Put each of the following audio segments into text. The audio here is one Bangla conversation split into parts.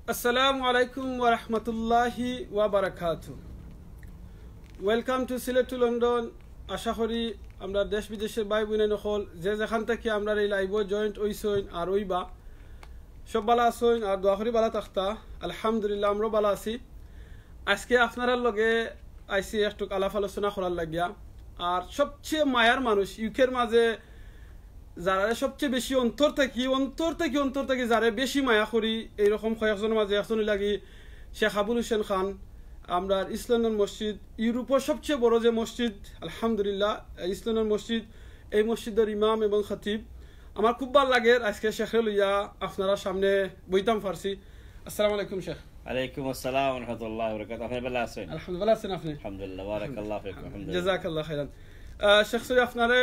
Assalamu alaikum wa rahmatullahi wa barakatuh. Welcome to Sile to London. আশা করি আমরা দেশ বিদেশের ভাই বোনেন সকল যে যেখান থেকে আমরা এই লাইভে জয়েন্ট হইছইন আর হইবা সব ভালো আছেন আর দোয়া করি ভালো থাকতা। আলহামদুলিল্লাহ আমরা ভালো আছি। আজকে আপনাদের লগে আইসি একটু আলাপ আলোচনা করার লাগিয়া আর সবচেয়ে মায়ার মানুষ ইউকের মাঝে যারা সবচেয়ে বেশি অন্তর থেকে যারা বেশি মায়া করি এইরকম কয়েকজনের মাঝে একজন লাগি শেখ আবুল হোসেন খান। আমরা ইসলামের মসজিদ ইউরোপের সবচেয়ে বড় যে মসজিদ আলহামদুলিল্লাহ ইসলামের মসজিদ এই মসজিদের ইমাম এবং খতিব। আমার খুব ভালো লাগে আজকে শেখরে লইয়া আপনারা সামনে বইতাম ফারসি। আসসালামু আলাইকুম শেখ। ওয়ালাইকুম আসসালাম ওয়া রাহমাতুল্লাহি ওয়া বারাকাতুহু। আপনি ভালো আছেন? আলহামদুলিল্লাহ আছেন আপনি? আলহামদুলিল্লাহ বারাকাল্লাহু ফিকুম। আলহামদুলিল্লাহ জাযাকাল্লাহু খাইরান। শেখ সরি আপনারে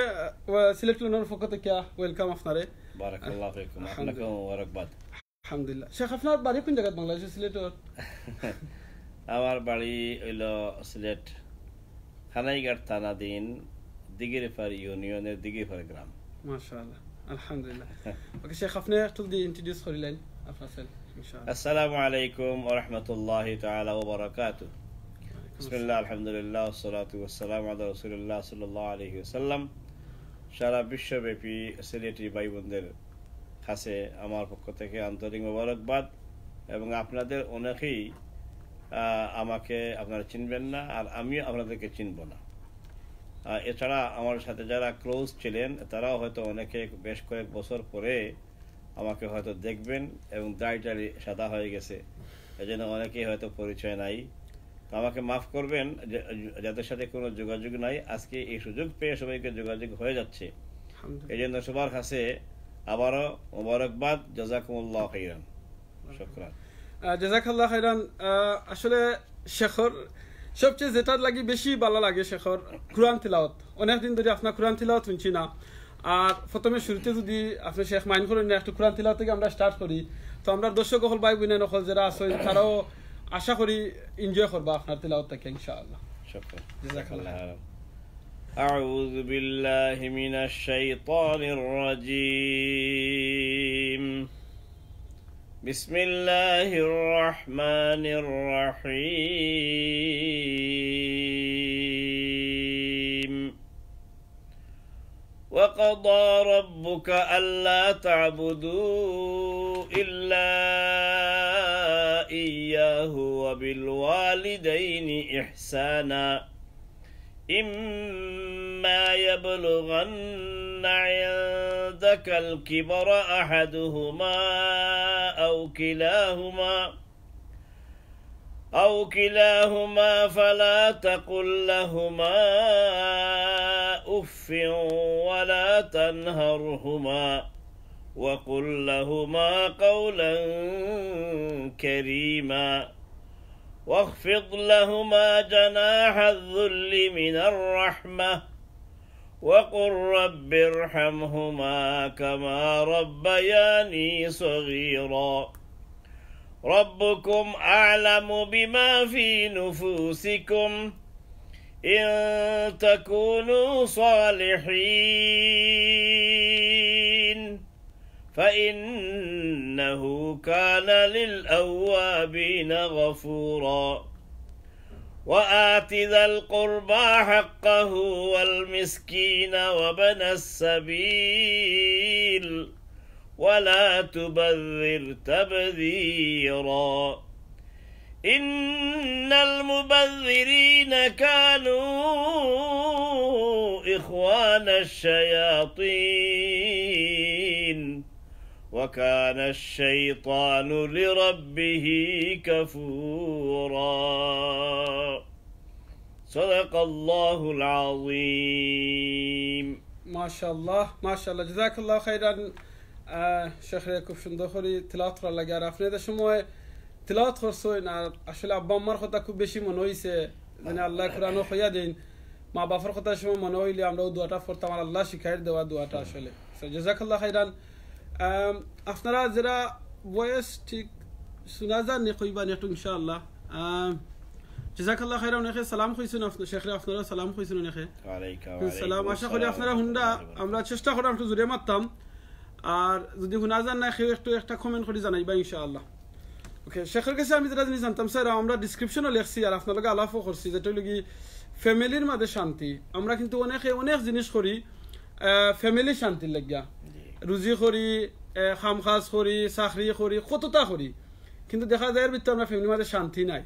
সিলেট লন্ডনের পক্ষ থেকে ওয়েলকাম আপনারে। বারাকাল্লাহু ফিকুম। আপনাকে মুবারকবাদ। আলহামদুলিল্লাহ। শেখ আপনার বাড়ি কোন জায়গা বাংলাদেশে সিলেটের? আমার বাড়ি হইল সিলেট খানাইঘাট থানাধীন দিগিরপাড় ইউনিয়নের দিগিরপাড় গ্রাম। মাশাআল্লাহ আলহামদুলিল্লাহ। ওকে শেখ আপনি একটু দি ইন্ট্রোডিউস করিলেন আপনার সেল ইনশাআল্লাহ। আসসালামু আলাইকুম ওয়া রাহমাতুল্লাহি তাআলা ওয়া বারাকাতুহু। বিসমিল্লাহ আলহামদুলিল্লাহ ওয়াসসালাতু ওয়াসসালামু আলা রাসূলিল্লাহ সাল্লাল্লাহু আলাইহি ওয়াসাল্লাম। সারা বিশ্বব্যাপী সিলেটি ভাই বোনদের কাছে আমার পক্ষ থেকে আন্তরিক মোবারকবাদ এবং আপনাদের অনেকেই আমাকে আপনারা চিনবেন না আর আমিও আপনাদেরকে চিনব না। এছাড়া আমার সাথে যারা ক্লোজ ছিলেন তারাও হয়তো অনেকে বেশ কয়েক বছর পরে আমাকে হয়তো দেখবেন এবং দাড়ি সাদা হয়ে গেছে এজন্য অনেকেই হয়তো পরিচয় নাই। তো আমাকে মাফ করবেন যাদের সাথে কোনো যোগাযোগ নাই, আজকে এই সুযোগ পেয়ে সবাইকে যোগাযোগ হয়ে যাচ্ছে এই জন্য সবার কাছে আবারও মোবারকবাদ। জাযাকুমুল্লাহু খাইরান। শুকরান। জাযাকাল্লাহু খাইরান। আসলে শেখর সবচেয়ে যেটার লাগি বেশি ভালো লাগে শেখর কুরআন তিলাওয়াত। অনেকদিন ধরে আপনার কুরআন তিলাওয়াত শুনছি না। আর প্রথমে শুরুতে যদি আপনি শেখ মাইন করেন না একটু কুরআন তিলাওয়াত থেকে আমরা স্টার্ট করি তো আমরা দর্শক হল ভাই বোনেন হল যারা আছেন তারাও আশা করি এনজয় করবা আপনার তিলাওয়াত থেকে ইনশাআল্লাহ। শুকরান। জাযাকাল্লাহ। أعوذ بالله من الشيطان الرجيم. بسم الله الرحمن الرحيم. وقضى ربك ألا تعبدوا إلا إياه وبالوالدين إحسانا إما يبلغن عندك الكبر أحدهما أو كلاهما فلا تقل لهما أف ولا تنهرهما وقل لهما قولا كريما واخفض لهما جناح الذل من الرحمة وقل رب ارحمهما كما ربياني صغيرا ربكم أعلم بما في نفوسكم إن تكونوا صالحين فإنه كان للأوابين غفورا وآت ذا القربى حقه والمسكين وابن السبيل ولا تبذر تبذيرا إن المبذرين كانوا إخوان الشياطين وكان الشيطان لربه كفورا صدق الله العظيم. ما شاء الله ما شاء الله جزاك الله خيرا শেখ খুব সুন্দর করে তিলাওয়াত করা লাগে আর আপনি এদের সময় তিলাওয়াত করছেন আর আসলে আব্বা আম্মার কথা খুব বেশি মনে হয়েছে মানে আল্লাহ কোরআনও হইয়া দিন মা বাবার কথা সময় মনে হইলে আমরাও দোয়াটা পড়তাম আর আল্লাহ শিখাই দেওয়া দোয়াটা আসলে জাযাকাল্লাহ খাইরান। আপনারা যারা বয়স ঠিক শোনা যান নি কইবা নি একটু ইনশাআল্লাহ। জাযাকাল্লাহ খাইরান। অনেকে সালাম কইছেন আপনি শেখরে আপনারা সালাম কইছেন অনেকে। ওয়ালাইকুম সালাম। আশা করি আপনারা হুন্ডা আমরা চেষ্টা করলাম একটু জোরে মারতাম আর যদি শোনা যান না কেউ একটু একটা কমেন্ট করে জানাইবা ইনশাআল্লাহ। ওকে, শেখের কাছে আমি যেটা জিনিস জানতাম স্যার, আমরা ডিসক্রিপশনও লিখছি আর আপনার লগে আলাপও করছি, যেটা হলো ফ্যামিলির মাঝে শান্তি। আমরা কিন্তু অনেক জিনিস করি ফ্যামিলির শান্তির লাগিয়া, রুজি করি, খাম খাজ করি, চাকরি করি, কতটা করি, কিন্তু দেখা যায় এর ভিতরে আমরা ফ্যামিলির মাঝে শান্তি নাই।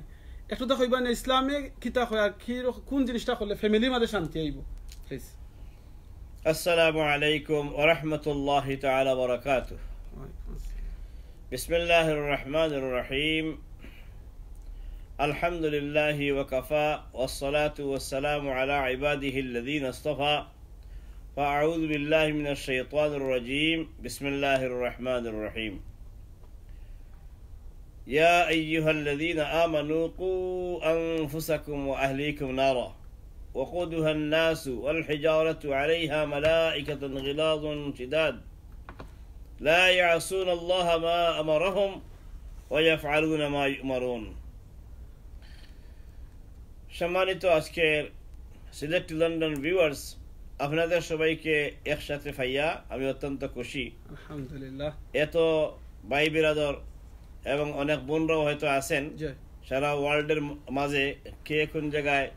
একটু তো কইবা না ইসলামে কিতা কয় আর কি কোন জিনিসটা করলে ফ্যামিলির মাঝে শান্তি আইব প্লিজ। আসসালামু আলাইকুম ওয়া রাহমাতুল্লাহি তাআলা ওয়া বারাকাতুহু। বিসমিল্লাহির রহমানির রহিম। আলহামদুলিল্লাহি ওয়া কাফা ওয়াস সালাতু ওয়াস সালামু আলা ইবাদিহিল্লাযীনা ইসতাফা। ফাআউযু বিল্লাহি মিনাশ শাইতানির রাজীম। বিসমিল্লাহির রহমানির রহিম। يا أيها الذين آمنوا قوا أنفسكم وأهليكم نارا وقودها الناس والحجارة عليها ملائكة غلاظ شداد لا يعصون الله ما أمرهم ويفعلون ما يؤمرون। সম্মানিত আজকের সিলেট লন্ডন ভিউয়ার্স, আপনাদের সবাইকে একসাথে পাইয়া আমি অত্যন্ত খুশি, আলহামদুলিল্লাহ। এত ভাই বিরাদর এবং অনেক বোনরাও হয়তো আছেন সারা ওয়ার্ল্ডের মাঝে, কে কোন জায়গায়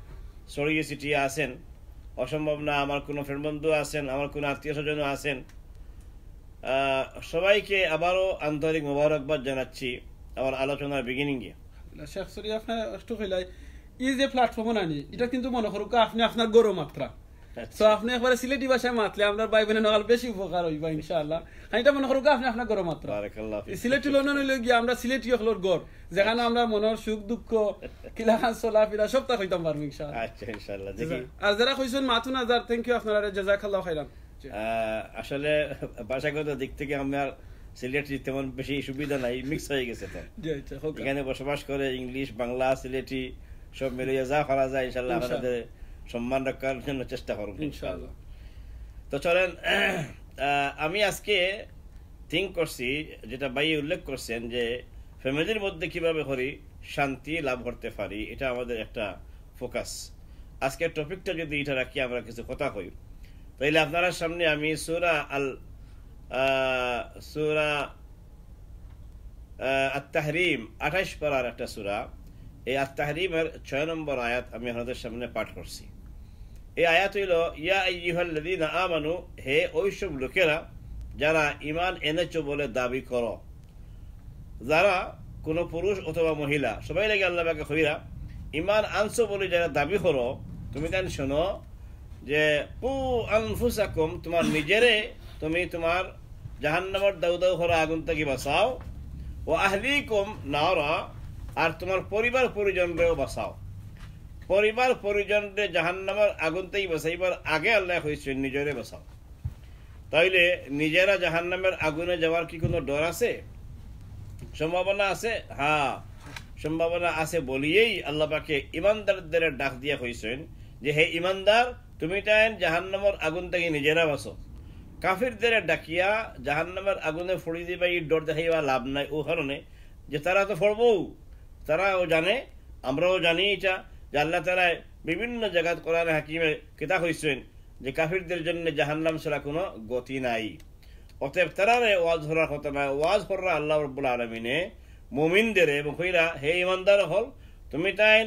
ছড়িয়ে ছিটিয়ে আছেন অসম্ভব না। আমার কোনো ফ্রেন্ড বন্ধু আছেন, আমার কোনো আত্মীয় স্বজনও আছেন, সবাইকে আবারও আন্তরিক মোবারকবাদ জানাচ্ছি আমার আলোচনার বিগিনিংয়ে। শেখ সরি আপনার একটু কইলাই এই যে প্ল্যাটফর্ম নানি, এটা কিন্তু মনে করুক আপনি আপনার গরো মাত্রা, তো আপনি একবারে সিলেটি ভাষায় মাতলে আপনার ভাই বোনের নগাল বেশি উপকার হইবা ইনশাআল্লাহ। এটা মনে করুক আপনি আপনার গরো মাত্রা। সিলেটি লন্ডন হইলে গিয়ে আমরা সিলেটি হলোর গড়, যেখানে আমরা মনের সুখ দুঃখ কিলাখান চলা ফিরা সব তা হইতাম পারবো ইনশাআল্লাহ। আচ্ছা ইনশাআল্লাহ। দেখি আর যারা কইছেন মাতুন হাজার থ্যাংক ইউ আপনারা, জাযাকাল্লাহু খাইরান। আসলে ভাষাগত দিক থেকে আমার সিলেটি তেমন বেশি সুবিধা নাই, মিক্স হয়ে গেছে। তো এখানে বসবাস করে ইংলিশ বাংলা সিলেটি সব মিলিয়ে যা করা যায় ইনশাআল্লাহ আপনাদের সম্মান রক্ষার জন্য চেষ্টা করব ইনশাআল্লাহ। তো চলেন, আমি আজকে থিঙ্ক করছি, যেটা ভাই উল্লেখ করছেন যে ফ্যামিলির মধ্যে কিভাবে করি শান্তি লাভ করতে পারি, এটা আমাদের একটা ফোকাস। আজকের টপিকটা যদি এটা রাখি আমরা কিছু কথা কই, তাইলে আপনার সামনে আমি সূরা আত-তাহরিম 28 পারার একটা সূরা, এই আত-তাহরিমের 6 নম্বর আয়াত আমি আপনাদের সামনে পাঠ করছি। এই আয়াত হইল ইয়া আইয়ুহাল্লাযীনা আমানু, হে ওইসব লোকেরা যারা ঈমান এনেছো বলে দাবি করো। যারা কোনো পুরুষ অথবা মহিলা সবাই লাগে আল্লাহ পাকে কইরা ঈমান আনছো বলে যারা দাবি করো, তুমি তাই শোনো যে কু আনফুসাকুম, তোমার নিজেরে তুমি তোমার জাহান্নামের দাউ দাউ করা আগুন থেকে বাঁচাও, ও আহলিকুম নারা, আর তোমার পরিবার পরিজনরেও বাঁচাও। পরিবার পরিজনরে জাহান্নামের আগুন থেকে বাঁচাইবার আগে আল্লাহ কইছেন নিজেরে বাঁচাও। তাইলে নিজেরা জাহান্নামের আগুনে যাওয়ার কি কোনো ডর আছে, সম্ভাবনা আছে? হ্যাঁ, সম্ভাবনা আছে বলিয়েই আল্লাহ পাকে ইমানদারদের ডাক দিয়া কইছেন যে হে ইমানদার, তুমি তাই জাহান্নামের আগুন থেকে নিজেরা বাঁচো। কাফিরদের ডাকিয়া জাহান্নামের আগুনে ফড়ি দিবা এই ডর দেখাইবা লাভ নাই, ও কারণে যে তারা তো ফড়বো, তারাও জানে, আমরাও জানি এটা, যে আল্লাহ তাআলা বিভিন্ন জায়গায় কোরআন হাকিমে কিতা কইছেন যে কাফিরদের জন্য জাহান্নাম ছাড়া কোনো গতি নাই। অতএব তারারে ওয়াজ ধরার কথা না, ওয়াজ করা আল্লাহ রাব্বুল আলামিনে মুমিনদের এবং কইরা হে ইমানদার হল, তুমি তাই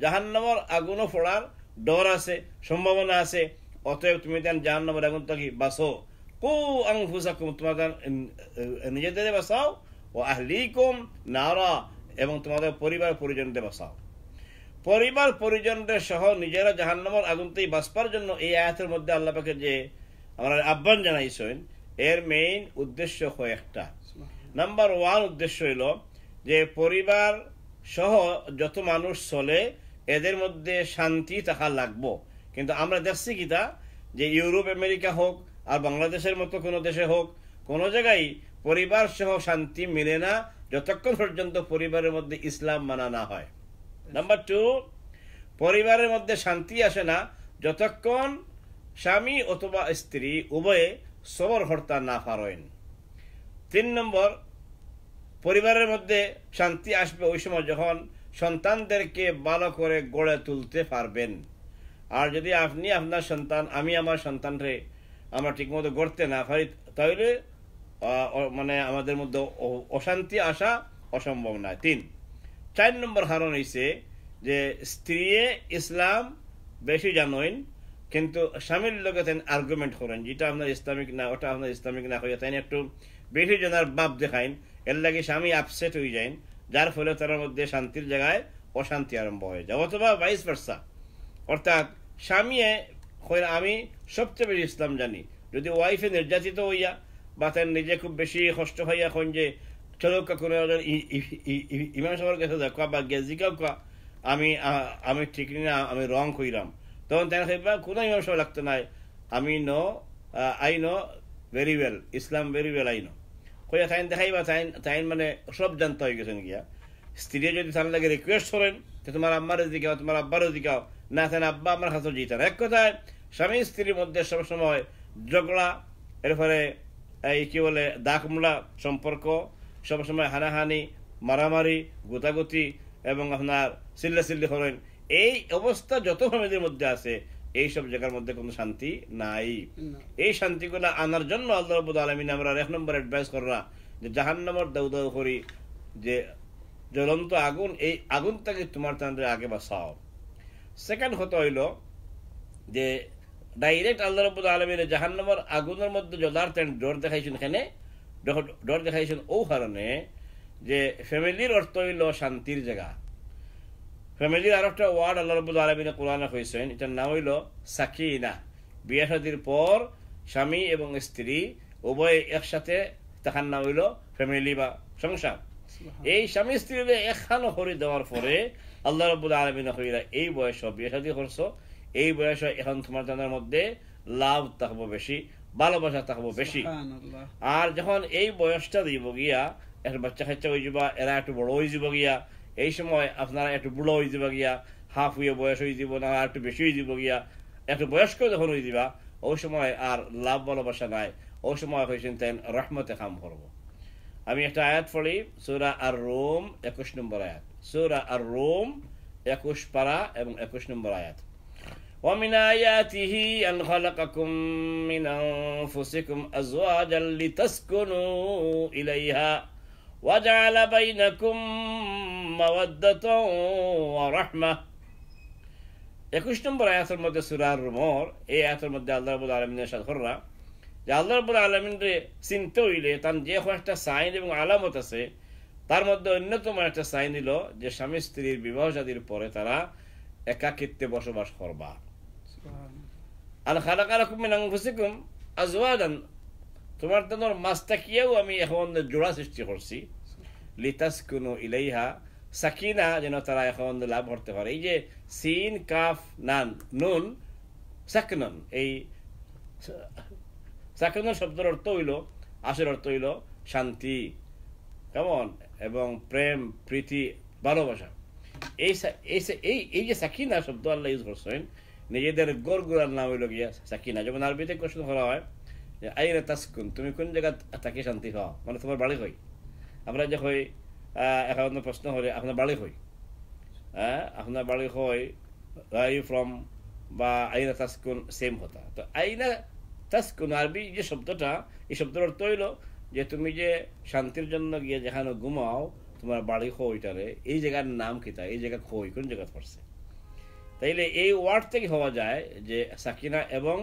জাহান্নামের আগুনে ফোড়ার ডর আছে, সম্ভাবনা আছে, অতএব তুমি তাই জাহান্নামের আগুন থেকে বাঁচো। কু আনফুসাকুম, তোমাদের নিজেদের বাঁচাও, ও আহলিকুম নারা, এবং তোমাদের পরিবার পরিজনদের বাঁচাও। পরিবার পরিজনদের সহ নিজেরা জাহান্নামের আগুন থেকে বাঁচবার জন্য এই আয়াতের মধ্যে আল্লাহ পাকে যে আমরা আহ্বান জানাইছেন, এর মেইন উদ্দেশ্য কয়েকটা। নাম্বার 1 উদ্দেশ্য হইল যে পরিবার সহ যত মানুষ চলে এদের মধ্যে শান্তি থাকা লাগবো। কিন্তু আমরা দেখছি কিতা যে ইউরোপ আমেরিকা হোক আর বাংলাদেশের মতো কোনো দেশে হোক, কোনো জায়গায় পরিবার সহ শান্তি মিলে না যতক্ষণ পর্যন্ত পরিবারের মধ্যে ইসলাম মানা না হয়। নাম্বার 2, পরিবারের মধ্যে শান্তি আসে না যতক্ষণ স্বামী অথবা স্ত্রী উভয়ে সবর হরতা না পারেন। 3 নম্বর, পরিবারের মধ্যে শান্তি আসবে ওই সময় যখন সন্তানদেরকে ভালো করে গড়ে তুলতে পারবেন। আর যদি আপনি আপনার সন্তান, আমি আমার সন্তানরে আমরা ঠিকমতো গড়তে না পারি, তাহলে মানে আমাদের মধ্যে অশান্তি আসা অসম্ভব নয়। 3 4 নম্বর কারণ হইছে যে স্ত্রীয়ে ইসলাম বেশি জানেন কিন্তু স্বামীর লগে তেন আর্গুমেন্ট করেন, যেটা আপনার ইসলামিক না ওটা আপনার ইসলামিক না হইয়া তাই একটু বেশি জনের বাপ দেখাইন, এর লাগে স্বামী আপসেট হয়ে যায়, যার ফলে তার মধ্যে শান্তির জায়গায় অশান্তি আরম্ভ হয়ে যায়। অথবা ভাইস ভার্সা, অর্থাৎ স্বামী আমি সবচেয়ে বেশি ইসলাম জানি, যদি ওয়াইফে নির্যাতিত হইয়া বা তার নিজে খুব বেশি কষ্ট হইয়া এখন যে চলো কোনো ইমাম সাহেবের কাছে দেখা বা গেজিকাও আমি ঠিক না আমি রং কইরাম, তখন তাই খাইবা কোনো ইমাম সাহেব লাগতো নাই, আমি I know very well Islam very well I know কইয়া তাইন দেখাইবা তাইন মানে সব জানতে হয়ে গেছেন গিয়া। স্ত্রী যদি তার লাগে রিকোয়েস্ট করেন যে তোমার আম্মারও দিকাও তোমার আব্বারও দিকাও, না তাই আব্বা আমার কাছে জিতেন। এক কথায় স্বামী স্ত্রীর মধ্যে সবসময় ঝগড়া, এরপরে এই কি বলে দাকমুলা সম্পর্ক, সবসময় হানাহানি, মারামারি, গোতাগুতি এবং আপনার চিল্লাচিল্লি করেন, এই অবস্থা যত ফ্যামিলির মধ্যে আছে এইসব জায়গার মধ্যে কোনো শান্তি নাই। এই শান্তিগুলো আনার জন্য আল্লাহ রাব্বুল আলামিন আমরা 1 নম্বর অ্যাডভাইস কররা যে জাহান্নামের দাউ দাউ করি যে জ্বলন্ত আগুন, এই আগুনটাকে তোমার তাদের আগে বাঁচাও। সেকেন্ড কথা হইল যে ডাইরেক্ট আল্লাহ রাব্বুল আলামিন জাহান্নামের আগুনের মধ্যে জ্বলার ডর দেখাইছেন, এখানে ডর দেখাইছেন ও কারণে যে ফ্যামিলির অর্থ হইল শান্তির জায়গা। ফ্যামিলির আর একটা ওয়ার্ড আল্লাহ রাব্বুল আলামিন কোরআনে কইছেন, এটার নাম হইল সাকিনা। বিয়ে শাদীর পর স্বামী এবং স্ত্রী উভয় একসাথে, তাহার নাম হইল ফ্যামিলি বা সংসার। এই স্বামী স্ত্রীর একখানো করে দেওয়ার পরে আল্লাহ রাব্বুল আলামিন কইরা এই বয়স বিয়ে শাদী করছো, এই বয়সে এখন তোমার জানার মধ্যে লাভ থাকবো বেশি, ভালোবাসা থাকবো বেশি। আর যখন এই বয়সটা দিব গিয়া একটা বাচ্চা কাচ্চা হয়ে যাবা, এরা একটু বড় হয়ে যাব গিয়া, এই সময় আপনারা একটু বুড়ো হয়ে যাব গিয়া, হাফ হয়ে বয়স হয়ে যাব না, একটু বেশি হয়ে যাব গিয়া, একটু বয়স্ক যখন হয়ে দিবা ওই সময় আর লাভ ভালোবাসা নাই, ওই সময় হয়েছেন তাই রহমতে কাম করবো। আমি একটা আয়াত পড়ি, সূরা আর রুম 21 নম্বর আয়াত, সূরা আর রুম 21 পারা এবং 21 নম্বর আয়াত। ومن آياته أن خلقكم من أنفسكم أزواجا لتسكنوا إليها وجعل بينكم مودة ورحمة। 21 নম্বর আয়াতের মধ্যে সূরা আর-রুমের এই আয়াতের মধ্যে আল্লাহ রাব্বুল আলামিন ইরশাদ কররা যে আল্লাহ রাব্বুল আলামিন রে চিনতে হইলে তার যে একটা সাইন এবং আলামত আছে, তার মধ্যে অন্যতম একটা সাইন হইল যে স্বামী স্ত্রীর বিবাহ শাদীর পরে তারা একাকিত্বে বসবাস করবা। আল খালাকা লাকুম মিন আনফুসিকুম আজওয়াজান, তোমার তোমার মাস্তাকিয়াও আমি এখন জোড়া সৃষ্টি করছি, লিতাসকুনু ইলাইহা, সাকিনা যেন তারা এখন লাভ করতে পারে। এই যে সিন কাফ নান নুন সাকনন, এই সাকনন শব্দের অর্থ হইল, আসল অর্থ হইল শান্তি, কেমন এবং প্রেম প্রীতি ভালোবাসা। এই যে সাকিনা শব্দ আল্লাহ ইউজ করছেন, নিজেদের গড়গুড়ার নাম হইল গিয়া সাকিনা। যেমন আরবিতে কোশ্চেন করা হয় যে আইনা তাসকুন, তুমি কোন জায়গা তাকে শান্তি পাও, মানে তোমার বাড়ি হই। আমরা যে হই এখন প্রশ্ন হলে আপনার বাড়ি হই, আপনার বাড়ি হই ইউ ফ্রম বা আইনা তাসকুন সেম হতা। তো আইনা তাসকুন আরবি যে শব্দটা, এই শব্দের অর্থ হইল যে তুমি যে শান্তির জন্য গিয়ে যেখানে ঘুমাও তোমার বাড়ি হইটারে, এই জায়গার নাম কিতা, এই জায়গা হই কোন জায়গা পড়ছে। তাইলে এই ওয়ার্ড থেকে হওয়া যায় যে সাকিনা এবং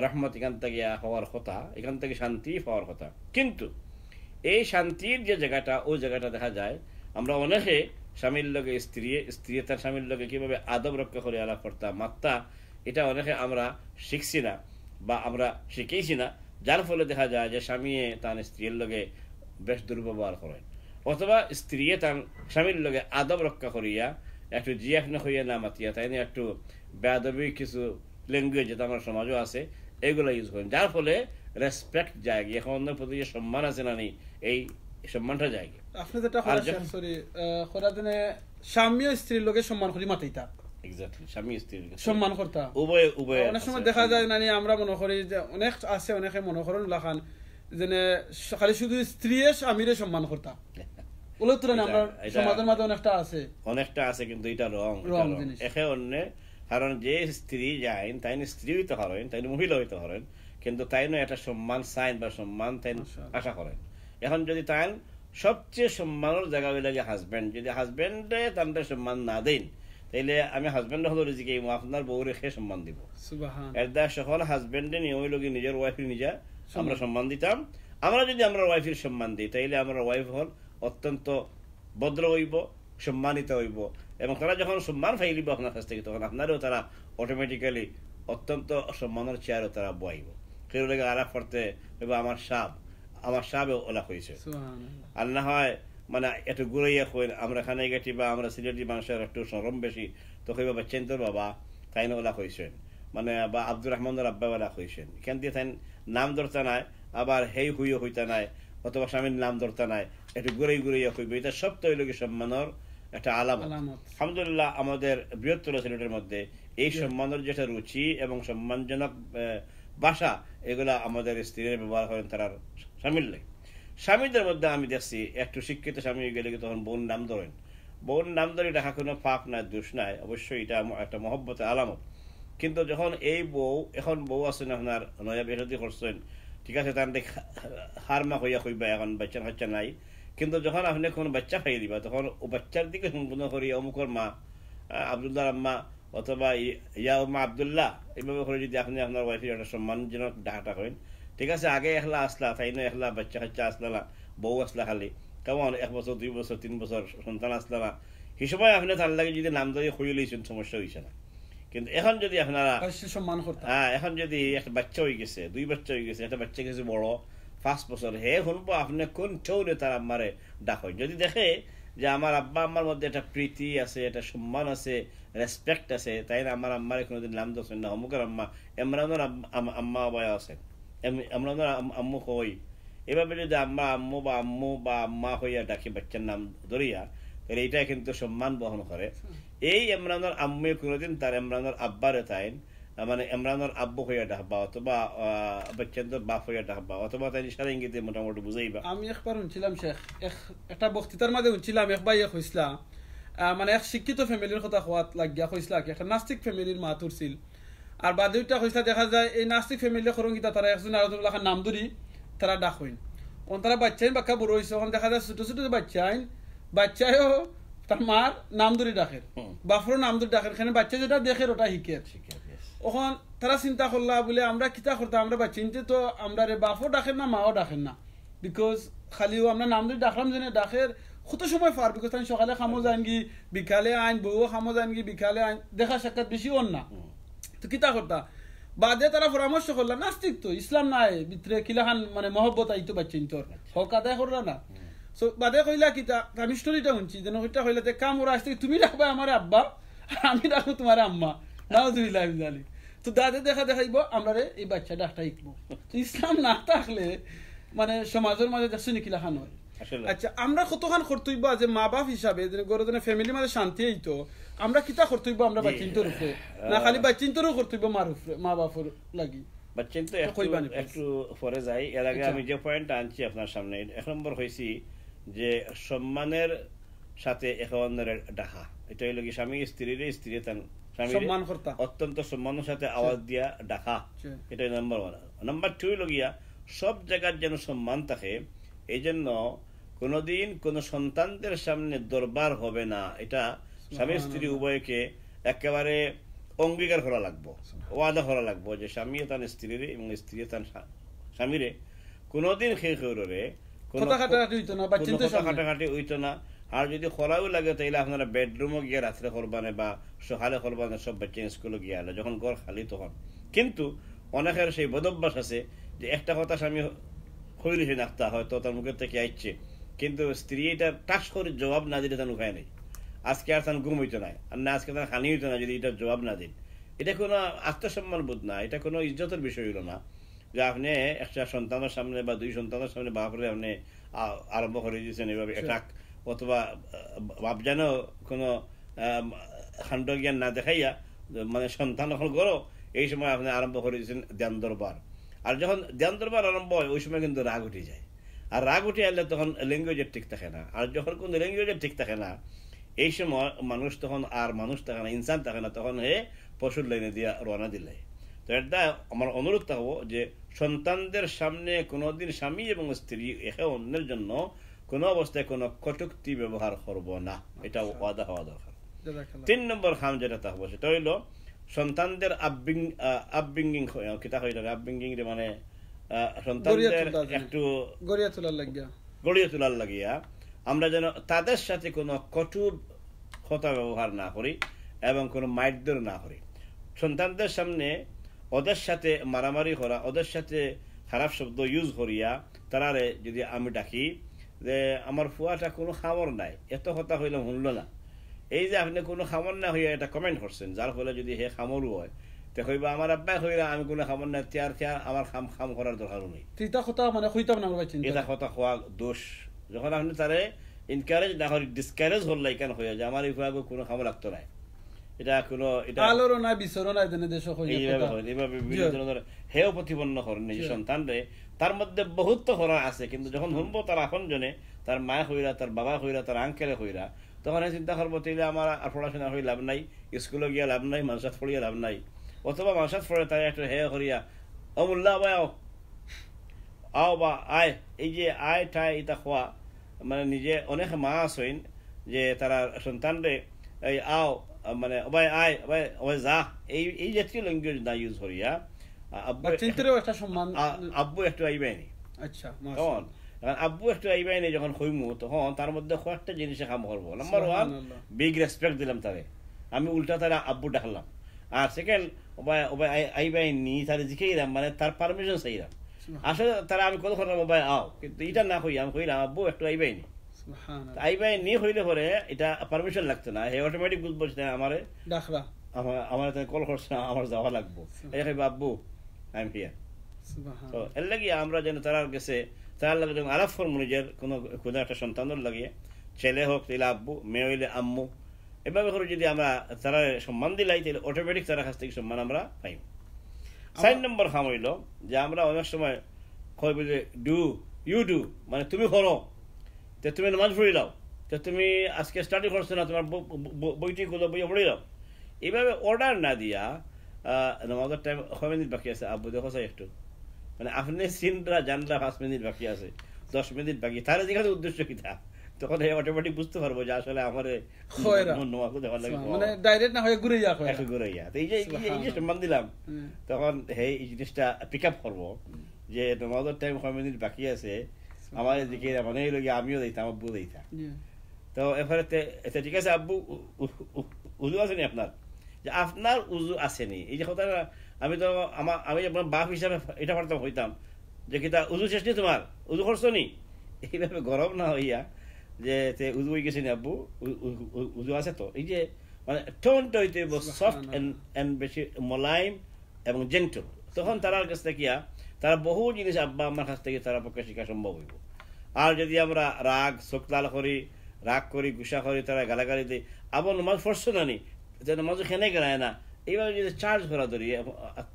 রহমত এখান থেকে হওয়ার কথা, এখান থেকে শান্তি পাওয়ার কথা। কিন্তু এই শান্তির যে জায়গাটা, ওই জায়গাটা দেখা যায় আমরা অনেকে স্বামীর লগে স্ত্রী তার স্বামীর লগে কিভাবে আদব রক্ষা করে আলাপ করতাম মাত্তা, এটা অনেকে আমরা শিখছি না বা আমরা শিখেইছি না, যার ফলে দেখা যায় যে স্বামী তার স্ত্রীর লগে বেশ দুর্ব্যবহার করেন, অথবা স্ত্রী তার স্বামীর লগে আদব রক্ষা করিয়া একটু জিয়াফনা হইয়া না মাতিয়া তাই না একটু বেয়াদবি কিছু ল্যাঙ্গুয়েজ যেটা আমার সমাজও আছে এগুলো ইউজ করেন, যার ফলে রেসপেক্ট যায় গিয়ে, এখন অন্যের প্রতি যে সম্মান আছে না নি এই সম্মানটা যায় গিয়ে। আপনি যেটা সরি স্বামী স্ত্রীর লোকে সম্মান করি মাতিতা, এক্স্যাক্টলি স্বামী স্ত্রীর সম্মান করতা উভয় উভয়। অনেক সময় দেখা যায় নানি আমরা মনে করি যে অনেক আছে, অনেকে মনে করেন লাখান যে খালি শুধু স্ত্রী স্বামীরে সম্মান করতা, ওগুলো তো আমরা সমাজের মাঝে অনেকটা আছে কিন্তু এটা রং জিনিস একে অন্য। কারণ যে স্ত্রী যায় তাই স্ত্রী হইতে পারেন, তাই মহিলা হইতে পারেন, কিন্তু তাই একটা সম্মান সাইন বা সম্মান তাই আশা করেন। এখন যদি তাই সবচেয়ে সম্মানের জায়গা হইলে হাজব্যান্ড। যদি হাজব্যান্ডে তাদের সম্মান না দেন, তাইলে আমি হাজব্যান্ড হলো রিজিকে আপনার বউ রেখে সম্মান দিব। এর দ্বারা সকল হাজব্যান্ডে নিয়ে হইল নিজের ওয়াইফের নিজা আমরা সম্মান দিতাম। আমরা যদি আমরা ওয়াইফের সম্মান দিই, তাইলে আমরা ওয়াইফ হল অত্যন্ত ভদ্র হইব, সম্মানিত হইব, এবং তারা যখন সম্মান ফাইলিব আপনার কাছ থেকে, তখন আপনারও তারা অটোমেটিক্যালি অত্যন্ত সম্মানের চেয়ারও তারা বইব। কেউ লেগে আরাপ করতে আমার সাপ ওলা হয়েছে, আর না হয় মানে একটু ঘুরাইয়া কই আমরা খানে গেছি বা আমরা সিলেটি মানুষের একটু সরম বেশি, তো কইবা বাচ্চেন্তর বাবা তাই না ওলা হয়েছেন, মানে বা আব্দুর রহমানের আব্বা ওলা হয়েছেন, এখান দিয়ে তাই নাম ধরতে নাই, আবার হেই হুইও হইতে নাই, অথবা স্বামীর নাম ধরতে নাই, একটু ঘুরাইয়া কইবে। এটা সব তো হইল সম্মানের একটা আলামত। আলহামদুলিল্লাহ আমাদের বৃহত্তর সিলেটের মধ্যে এই সম্মানের যেটা রুচি এবং সম্মানজনক ভাষা, এগুলা আমাদের স্ত্রীরা ব্যবহার করেন তারা স্বামীর লাগে। স্বামীদের মধ্যে আমি দেখছি একটু শিক্ষিত স্বামী গেলে তখন বোন নাম ধরেন। বোন নাম ধরে দেখা কোনো পাপ নাই, দোষ নাই, অবশ্যই এটা একটা মহব্বতের আলামত। কিন্তু যখন এই বউ, এখন বউ আছেন আপনার নয়া বেশি করছেন, ঠিক আছে, তার হারমা হইয়া কইবা এখন বাচ্চা নাই, কিন্তু যখন আপনি কোনো বাচ্চা খাই দিবা, তখন ও বাচ্চার দিকে সম্পূর্ণ করি অমুকর মা, আবদুল্লাহর আম্মা, অথবা ইয়া উম্মা আবদুল্লাহ, এইভাবে করে যদি আপনি আপনার ওয়াইফের একটা সম্মানজনক ডাকাটা করেন, ঠিক আছে, আগে একলা আসলা, তাই না একলা বাচ্চা কাচ্চা আসলা না, বউ আসলা খালি, কেমন 1 বছর 2 বছর 3 বছর সন্তান আসলা না, সেই সময় আপনি তার লাগে যদি নাম ধরে খুঁজে লইছেন, সমস্যা হয়েছে না। কিন্তু এখন যদি আপনারা সম্মান করতেন, এখন যদি একটা বাচ্চা হয়ে গেছে, 2 বাচ্চা হয়ে গেছে, একটা বাচ্চা গেছে বড় 5 বছর, হে শুনবো আপনি কোন চৌরে তার আম্মারে ডাকেন। যদি দেখে যে আমার আব্বা আম্মার মধ্যে একটা প্রীতি আছে, একটা সম্মান আছে, রেসপেক্ট আছে, তাই না আমার আম্মারে কোনোদিন নাম দোষেন না, অমুকের আম্মা, এমরানোর আম্মা আবায় আছেন, এমরানোর আম্মু কই, এভাবে যদি আম্মু বা আম্মা হইয়া ডাকি বাচ্চার নাম ধরিয়া, তাহলে এইটাই কিন্তু সম্মান বহন করে। এই এমরানোর আম্মু কোনোদিন তার এমরানোর আব্বারে তাই মানে এমরানোর আব্বু হইয়া ডাকবা, অথবা বাচ্চাদের বাপ হইয়া ডাকবা, অথবা তাই ইশারা ইঙ্গিতে মোটামুটি বুঝাইবা। আমি একবার শুনছিলাম শেখ, একটা বক্তৃতার মাঝে শুনছিলাম, একবার কইসলা, মানে এক শিক্ষিত ফ্যামিলির কথা হওয়াত লাগিয়া কইসলা কি একটা নাস্তিক ফ্যামিলির মা তুলছিল, আর বাদুইটা কইসলা দেখা যায় এই নাস্তিক ফ্যামিলি করঙ্গিতা তারা একজন আরেকজন নাম ধরি তারা ডাক হইন, তারা বাচ্চাইন বাক্কা বড় হয়েছে, ওখানে দেখা যায় ছোট ছোট বাচ্চায়ও তার মার নাম ধরে ডাকের, বাপরও নাম ধরে ডাকের, এখানে বাচ্চা যেটা দেখে ওটা শিখে। ওখান তারা চিন্তা করলা বলে আমরা কিতা করতাম, আমরা বাচ্চিনতে তো আমরা রে বাপও ডাকেন না, মাও ডাকেন না, বিকজ খালিও আমরা নাম ধরে ডাকলাম যেন ডাকের কত সময় পার, বিকজ আমি সকালে খামো যান গি, বিকালে আইন, বউও খামো যান গি, বিকালে আইন, দেখা সাক্ষাৎ বেশি ওর না, তো কিতা করতা বাদে তারা পরামর্শ করলা, নাস্তিক তো ইসলাম নাই ভিতরে কিলাখান মানে মহব্বত আইতো বাচ্চিন তোর হক আদায় করলা না। সো বাদে কইলা কিতা, আমি স্টোরিটা শুনছি যেন ওইটা কইলা কাম ওরা আসতে তুমি রাখবা আমার আব্বা, আমি রাখবো তোমার আম্মা, নাউজুবিল্লাহ মিন যালিক। তো দাদে দেখাইব আমরা এই বাচ্চা ডাকটা শিখবো। তো ইসলাম না থাকলে মানে সমাজের মাঝে দেখছো নাকি লেখানো হয়। আচ্ছা আমরা কতখান কর্তব্য যে মা বাপ হিসাবে গরজনের ফ্যামিলির মাঝে শান্তি হইতো, আমরা কিতা কর্তব্য আমরা বাচ্চিন্তর উপরে না খালি বাচ্চিন্তরও কর্তব্য মার উপরে মা বাপর লাগি বাচ্চিন্ত একটু পরে যাই। এর আগে আমি যে পয়েন্টটা আনছি আপনার সামনে, 1 নম্বর হয়েছি যে সম্মানের সাথে এক অন্যের ডাকা, এটা হইল কি স্বামী স্ত্রীর তার অত্যন্ত সম্মানের সাথে আওয়াজ দিয়া ডাকা, এটা নাম্বার 1। নাম্বার 2 হইল গিয়া সব জায়গার যেন সম্মান থাকে, এই জন্য কোনদিন কোন সন্তানদের সামনে দরবার হবে না, এটা স্বামী স্ত্রী উভয়কে একেবারে অঙ্গীকার করা লাগবো, ওয়াদা করা লাগবো যে স্বামী তার স্ত্রীর এবং স্ত্রী তার স্বামীরে কোনদিন খেয়ে কাটাকাটি হইতো না। আর যদি খরাও লাগে তাইলে আপনারা বেডরুমও গিয়ে রাত্রে করবানে বা সকালে করবানে, সব বাচ্চা স্কুলে গিয়ে আলো যখন ঘর খালি তখন। কিন্তু অনেকের সেই বদভ্যাস আছে যে একটা কথা স্বামী হইলিছে নাকতা হয়তো তার মুখের থেকে আইচ্ছে, কিন্তু স্ত্রী এটা টাস করে জবাব না দিলে তার উপায় নেই, আজকে আর তার ঘুম হইতো না, আর না আজকে তার খানি হইতো না যদি এটা জবাব না দিন। এটা কোনো আত্মসম্মান বোধ না, এটা কোনো ইজ্জতের বিষয় হইল না যে আপনি একটা সন্তানের সামনে বা 2 সন্তানের সামনে বাপরে আপনি আরম্ভ করে দিয়েছেন এভাবে অ্যাটাক, অথবা বাপ যেন কোনো খান্ড জ্ঞান না দেখাইয়া মানে সন্তান যখন গড়ো এই সময় আপনি আরম্ভ করে দিয়েছেন ধ্যান দরবার। আর যখন ধ্যান দরবার আরম্ভ হয় ওই সময় কিন্তু রাগ উঠে যায়, আর রাগ উঠে আসলে তখন ল্যাঙ্গুয়েজের ঠিক থাকে না, আর যখন কোনো ল্যাঙ্গুয়েজের ঠিক থাকে না এই সময় মানুষ তখন আর মানুষ থাকে না, ইনসান থাকে না, তখন হে পশুর লাইনে দিয়া রওনা দিলে। তো এটা আমার অনুরোধ থাকবো যে সন্তানদের সামনে কোনোদিন স্বামী এবং স্ত্রী একে অন্যের জন্য কোনো অবস্থায় কোনো কটুক্তি ব্যবহার করব না, এটা ওয়াদা হওয়া দরকার। জাযাকাল্লাহ। 3 নম্বর খাম যেটা থাকবো সেটা হইল সন্তানদের আপব্রিঙ্গিং কিতা হইল আপব্রিঙ্গিং মানে সন্তানদের একটু গড়িয়ে তোলার লাগিয়া আমরা যেন তাদের সাথে কোনো কটু কথা ব্যবহার না করি এবং কোনো মারধর না করি। সন্তানদের সামনে ওদের সাথে মারামারি করা, ওদের সাথে খারাপ শব্দ ইউজ করিয়া তারারে যদি আমি ডাকি যে আমার ফুয়াটা কোনো খামর নাই, এত কথা হইলে শুনল না, এই যে আপনি কোনো খামর না হইয়া এটা কমেন্ট করছেন, যার ফলে যদি হে খামরও হয় তে কইবা আমার আব্বাই কইরা আমি কোনো খামর না, তিয়ার আমার খাম করার দরকারও নেই। এটা কথা মানে কইতাম না ভাই, এটা কথা হওয়া দোষ। যখন আপনি তারে এনকারেজ না করি, ডিসকারেজ হল লাইকান হইয়া যে আমার এই ফুয়াকে কোনো খামর লাগতো না, এটা কোনো এটা আলোরও না বিচরও না দেনে দেশ হইয়া এইভাবে হয়, এইভাবে বিভিন্ন হেও প্রতিপন্ন করেন নিজের সন্তানরে। তার মধ্যে বহুত তো করা আছে, কিন্তু যখন শুনবো তার আপন জনে, তার মা হইরা, তার বাবা হইরা, তার আঙ্কেলে হইরা, তখন চিন্তা করবো তাইলে আমার আর পড়াশোনা হয়ে লাভ নাই, স্কুলে গিয়া লাভ নাই, মানসাত পড়িয়া লাভ নাই। অথবা মানসাত পড়ে তাই একটা হে করিয়া অমূল্যা আবাই আও বা আয়, এই যে আয় ঠাই এটা খোয়া মানে নিজে অনেক মা আছেন যে তারা সন্তানরে এই আও মানে ওবাই আয় ওবাই যা, এই জাতীয় ল্যাঙ্গুয়েজ না ইউজ করিয়া আব্বু একটু আইবাইনি। আচ্ছা, তখন আব্বু একটু আইবাইনি যখন কইমু, তখন তার মধ্যে কয়েকটা জিনিসে কাম করবো। নাম্বার 1, বিগ রেসপেক্ট দিলাম তারে, আমি উল্টা তারা আব্বু ডাকলাম। আর সেকেন্ড, ওবাই আইবাইনি তারে জিখাইলাম, মানে তার পারমিশন চাইলাম। আসলে তারা আমি কত করলাম ওবাই আও, কিন্তু এটা না কই আমি কইলাম আব্বু একটু আইবাইনি। আইবাইনি হইলে পরে এটা পারমিশন লাগতো না, হে অটোমেটিক বুঝবো আমারে ডাকলা, আমার কল করছে না, আমার যাওয়া লাগবো, এটা কইবা আব্বু আই এম হিয়ার। তো এর লাগি আমরা যেন তারার গেছে তার লাগে যখন আলাপ করবো নিজের কোনো একটা সন্তানের লাগিয়ে, ছেলে হোক তাইলে আব্বু, মেয়ে হইলে আম্মু, এভাবে করে যদি আমরা তারা সম্মান দিলাই তাহলে অটোমেটিক তার কাছ থেকে সম্মান আমরা পাই। 4 নম্বর খাম হইল যে আমরা অনেক সময় কইব যে ইউ ডু মানে তুমি করো, তো তুমি নামাজ পড়ি দাও, তো তুমি আজকে স্টাডি করছো না, তোমার বইটি কোথাও বইয়ে পড়ে দাও। এইভাবে অর্ডার না দিয়া নামাজের টাইম 6 মিনিট বাকি আছে, আব্বু দেখো চাই একটু, মানে আপনি সিনরা জানলা 5 মিনিট বাকি আছে, 10 মিনিট বাকি, তাহলে যেখানে উদ্দেশ্য কি তা, তখন অটোমেটিক বুঝতে পারবো যে আসলে আমার এই যে সম্মান দিলাম, তখন এই জিনিসটা পিক আপ করবো যে নামাজের টাইম 6 মিনিট বাকি আছে, আমার দিকে মানে আমিও দিতাম, আব্বু দিতাম। তো এরপরে ঠিক আছে আব্বু উজু আসেনি আপনার, যে আপনার উজু আসেনি, এই যে কথা আমি তো আমি আপনার বাপ হিসাবে এটা পারতাম হইতাম যে কিতা উজু শেষ নি, তোমার উজু করছো নি, এইভাবে গরম না হইয়া যে উজু হয়ে গেছে নি আব্বু, উজু আছে তো, এই যে মানে টোনটা হইতে সফট এন্ড বেশি মোলায়েম এবং জেন্টল, তখন তার কাছ থেকে তারা বহু জিনিস আব্বা আমার কাছ থেকে তারা পক্ষে শেখা সম্ভব হইব। আর যদি আমরা রাগ শোকলাল করি, রাগ করি, গুসা করি, তারা গালাগালি দিই, আবার নামাজ পড়ছো না নি, নামাজ খেনে গেলায় না, এইভাবে যদি চার্জ করা ধরি,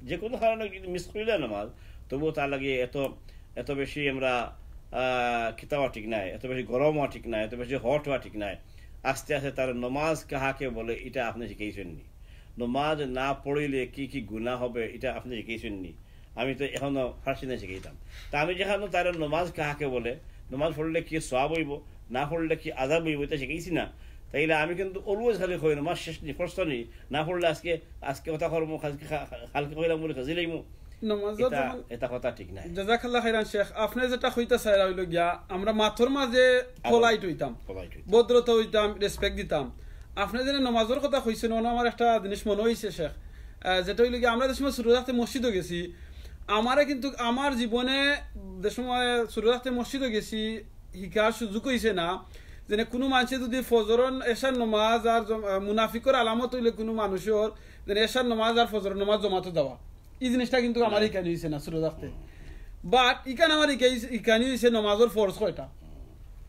যে কোনো কারণে যদি মিস করিলে নামাজ, তবুও তার লাগে এত বেশি আমরা খিতা হওয়া ঠিক নাই, এত বেশি গরম হওয়া ঠিক নাই, এত বেশি হট হওয়া ঠিক নাই। আস্তে আস্তে তার নমাজ কাহাকে বলে এটা আপনি শিখেছেননি, নমাজ না পড়িলে কি কি গুনাহ হবে এটা আপনি শিখেছেননি। আমি তো এখনো ফার্সি না শিখাইতাম, তা আমি যেখানে তার নমাজ কাহাকে বলে, নমাজ পড়লে কি সওয়াব হইব, না পড়লে কি আযাব হইব, এটা শিখাইছি না। তাইলে আমি কিন্তু অলওয়েজ খালি কই নমাজ শেষ নি, ফরজ নি, না পড়লে আজকে কথা করবো, কালকে কইলাম বলে কাজে লাইমু, এটা কথা ঠিক নাই। জাযাকাল্লাহ খাইরান শেখ, আপনি যেটা কইতা চাই হইল গিয়া আমরা মাথর মাঝে পোলাইট হইতাম, ভদ্রতা হইতাম, রেসপেক্ট দিতাম। আপনি যে নমাজের কথা কইছেন, আমার একটা জিনিস মনে হইছে শেখ, যেটা হইল গিয়া আমরা যে সময় ছোট থাকতে মসজিদে গেছি, আমারে কিন্তু আমার জীবনে যে সময় ছোট থাকতে মসজিদে গেছি শিকার সুযোগ হইছে না, যেন কোনো মানুষে যদি ফজরন এশার নমাজ আর মুনাফিকর আলামত হইলে কোনো মানুষের যেন এশার নমাজ আর ফজর নমাজ জমাতে দেওয়া, এই জিনিসটা কিন্তু আমার ইকানি হয়েছে না ছোট থাকতে। বাট ইকান আমার ইকানি হয়েছে নমাজের ফরজ কয়টা,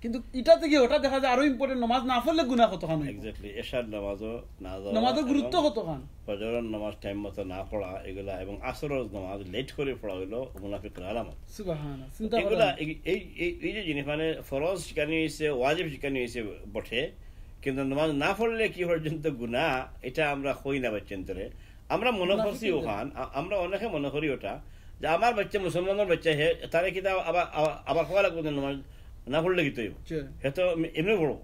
কিন্তু এটা থেকে ওটা দেখা যায় আরো ইম্পর্টেন্ট, নমাজ না পড়লে গুনাহ কতখান হয়। এক্স্যাক্টলি, এশার নামাজও না যাওয়া, নামাজের গুরুত্ব কতখান, ফজরের নামাজ টাইম মতো না পড়া এগুলা, এবং আসরের নামাজ লেট করে পড়া হইলো মুনাফিকের আলামত। সুবহানাল্লাহ, চিন্তা এগুলা এই যে জিনিস মানে ফরজ শিখানি হয়েছে, ওয়াজিব শিখানি হয়েছে বটে, কিন্তু নামাজ না পড়লে কি পর্যন্ত গুনাহ এটা আমরা কই না বাচ্চান্তরে, আমরা মনে করছি ওখান, আমরা অনেকে মনে করি ওটা যে আমার বাচ্চা মুসলমানের বাচ্চা হে, তারা কি আবার হওয়া লাগবে নামাজ না পড়লে কি তৈব হে তো এমনি পড়বো।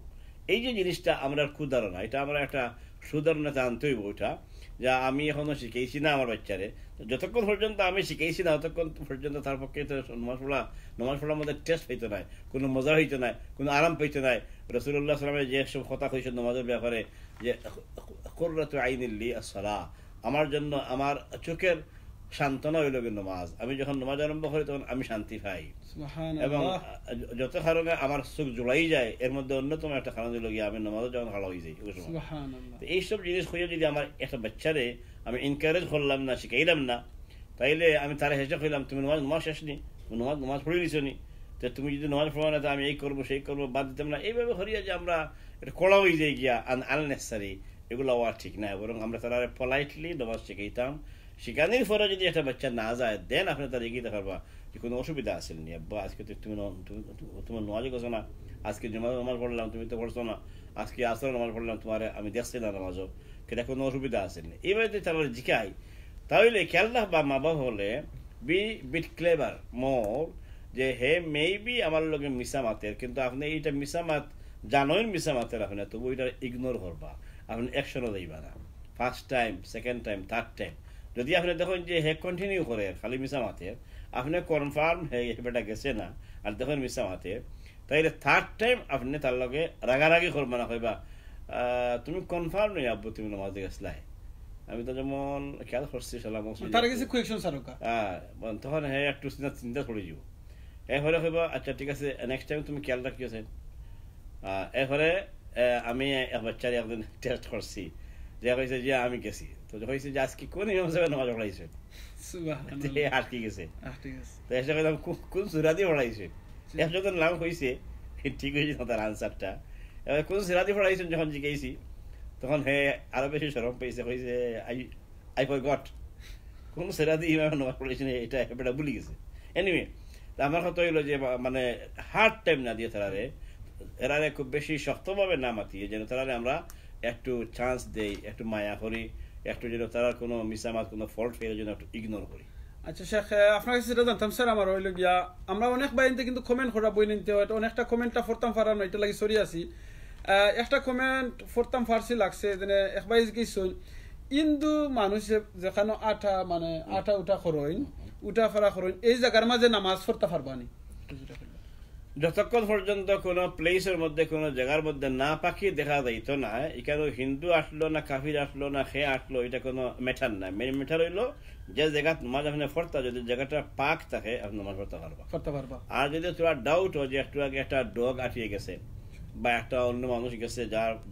এই যে জিনিসটা আমরা কুধারণা, এটা আমরা একটা সুধারণাতে আনতে হইব। ওইটা যা আমি এখনো শিখেছি না আমার বাচ্চারে, যতক্ষণ পর্যন্ত আমি শিখেছি না ততক্ষণ পর্যন্ত তার পক্ষে নমাজ পড়ার মধ্যে টেস্ট হইতো নাই, কোনো মজা হইতো নাই, কোনো আরাম পাইতো নাই। রাসূলুল্লাহ সাল্লামের যে সব কথা কইছেন নমাজের ব্যাপারে, যে কুররাতু আইনিল্লি আস-সালাহ, আমার জন্য আমার চোখের সান্ত্বনা হইল নমাজ। আমি যখন নমাজ আরম্ভ করি তখন আমি শান্তি পাই, এবং যত কারণে আমার চোখ জোড়াই যায় এর মধ্যে অন্যতম একটা কারণ হইল গিয়ে আমি নমাজে যখন খাড়া হয়ে যাই। এইসব জিনিস হইয়া যদি আমার একটা বাচ্চারে আমি এনকারেজ করলাম না, শিখাইলাম না, তাইলে আমি তারা হেসে কইলাম তুমি নমাজ শেষ নি, নমাজ পড়ে নিছো নি, তো তুমি যদি নমাজ পড়ো না তো আমি এই করবো সেই করবো, বাদ দিতাম না। এইভাবে হরিয়া যে আমরা এটা কড়া হয়ে যাই গিয়া আননেসারি, এগুলো হওয়া ঠিক না। বরং আমরা তারা পলাইটলি নমাজ শিখাইতাম। শিখানির পরে যদি একটা বাচ্চা না যায় দেন আপনি তারা এগিয়ে পারবা যে কোনো অসুবিধা আসেন নি, আব্বা আজকে তো তুমি তোমার নমাজই করছো না, আজকে জুমার নামাজ পড়লাম তুমি তো পড়ছো না, আজকে আসর নামাজ পড়লাম তোমার আমি দেখছি না নামাজও, সেটা কোনো অসুবিধা আসেনি। এইভাবে যদি তারা জিকাই তাহলে খেয়াল রাখবা মা বাবা হলে বি বিট ক্লেভার মোর, যে হে মেবি আমার লগে মিশা মাতের, কিন্তু আপনি এইটা মিশা মাত জানোই মিশা মাতের, আপনি তবু এটা ইগনোর করবা, আপনি অ্যাকশনও দিবা না। First time, second time, third time যদি আপনি দেখেন যে হে কন্টিনিউ করে খালি মিশা মাতের, আপনি কনফার্ম হে বেটা গেছে না আর দেখেন মিশা মাতের, তাইলে থার্ড টাইম আপনি তার লগে রাগারাগি করবা না, কইবা তুমি কনফার্ম নেই আব্বু তুমি নামাজে গেছলাই, আমি তো যেমন খেয়াল করছি তখন হে একটু চিন্তা করে যাব। এরপরে কইবা আচ্ছা ঠিক আছে নেক্সট টাইম তুমি খেয়াল রাখিয়েছেন। এরপরে আমি এক বাচ্চার একদিন টেস্ট করছি, যে কইছে যে আমি গেছি, তো কইছে যে আজকে কোন ইমাম সাহেব নামাজ পড়াইছে, আটকে গেছে, তো এসে কইলাম কোন সূরা দিয়ে পড়াইছে, একজন নাম কইছে ঠিক হয়েছে তার আনসারটা। এবার কোন সূরা দিয়ে পড়াইছেন যখন জিজ্ঞেসি তখন হে আরো বেশি শরম পেয়েছে, কইছে আই ফরগট কোন সূরা দিয়ে ইমাম নামাজ পড়াইছেন এটা এবারে ভুলে গেছে। এনিওয়ে আমার কথা হইলো যে মানে হার্ড টাইম না দিয়ে এরারে খুব বেশি শক্তভাবে না মাতিয়ে যেন তারারে আমরা একটু চান্স দেই, একটু মায়া করি, একটু যেন তারা কোনো মিসামাত কোনো ফল্ট ফেলে যেন একটু ইগনোর করি। আচ্ছা শেখ, আপনার কাছে যেটা জানতাম স্যার আমার হইল গিয়া আমরা অনেক বাইনতে কিন্তু কমেন্ট করা বই নিতে হয়, অনেকটা কমেন্টটা ফরতাম ফারানো এটা লাগি সরি আছি। একটা কমেন্ট ফরতাম ফার্সি লাগছে যেন এক বাইজ গেছুন ইন্দু মানুষ যেখানে আঠা মানে আঠা উঠা করইন উঠা ফারা করইন এই জায়গার মাঝে নামাজ পড়তে পারবানি, যতক্ষণ পর্যন্ত কোনো প্লেসের মধ্যে কোনো জায়গার মধ্যে না পাখি দেখা যাইতো না, এখানে হিন্দু আসলো না কাফির আসলো না খে আসলো এটা কোনো ম্যাটার না। মেন ম্যাটার হইলো যে জায়গা নামাজ আপনি পড়তা যদি জায়গাটা পাক থাকে আপনি নামাজ পড়তে পারবা। আর যদি তোমার ডাউট হয় যে একটু আগে একটা ডগ আটিয়ে গেছে বা একটা অন্য মানুষ গেছে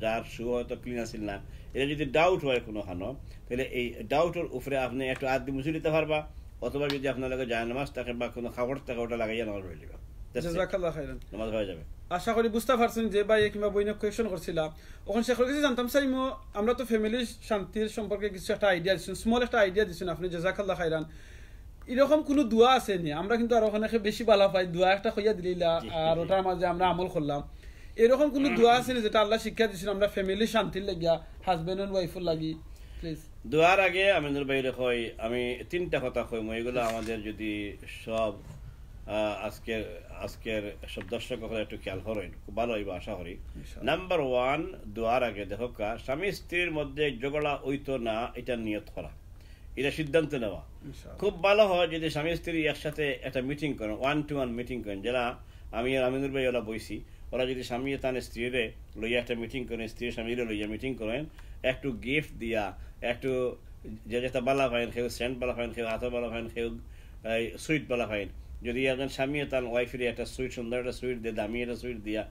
যার শু হয়তো ক্লিন আসিল না, এটা যদি ডাউট হয় কোনো খানো, তাহলে এই ডাউটের উপরে আপনি একটু আদি মুছে দিতে পারবা, অথবা যদি আপনার লাগে যায় নামাজ থাকে বা কোনো খাবার থাকে ওটা লাগাইয়া নামাজ পড়ে দিবা, নামাজ হয়ে যাবে। আশা করি বুঝতে পারছেন যে ভাই কিংবা বইনে কোয়েশন করছিলাম ওখানে শেখর কাছে জানতাম চাই আমরা তো ফ্যামিলি শান্তির সম্পর্কে কিছু একটা আইডিয়া দিচ্ছেন, স্মল একটা আইডিয়া দিচ্ছেন আপনি, জাযাকাল্লাহ খাইরান। এরকম কোনো দোয়া আছে নি? আমরা কিন্তু আর ওখানে বেশি ভালো পাই, দোয়া একটা কইয়া দিলা আর ওটার মাঝে আমরা আমল করলাম, এরকম কোনো দোয়া আছে নি যেটা আল্লাহ শিক্ষা দিচ্ছেন আমরা ফ্যামিলি শান্তির লাগিয়া হাজবেন্ড এন্ড ওয়াইফের লাগি? প্লিজ দোয়ার আগে আমিনুর ভাইরে কই আমি তিনটা কথা কইমু, এগুলো আমাদের যদি সব আজকের সব দর্শক একটু খেয়াল করেন খুব ভালো হইব আশা করি। নাম্বার 1, দোয়ার আগে দেখো স্বামী স্ত্রীর মধ্যে ঝগড়া হইতো না এটা নিয়ত করা, এটা সিদ্ধান্ত নেওয়া। খুব ভালো হয় যদি স্বামী স্ত্রী একসাথে একটা মিটিং করেন, 1-to-1 মিটিং করেন, যারা আমি আর আমিনুর ভাই ওরা বইছি, ওরা যদি স্বামী তার স্ত্রীরে লইয়া একটা মিটিং করেন, স্ত্রী স্বামীরে লইয়া মিটিং করেন, একটু গিফট দিয়া একটু যেটা বালা পাইন, কেউ সেন্ট বালা পাইন, কেউ হাতে বালা পাইন, কেউ সুইট বালা পাইন, যদি একজন স্বামী তার ওয়াইফের একটা সুইট সুন্দর একটা সুইট দিয়ে দামি একটা সুইট দিয়া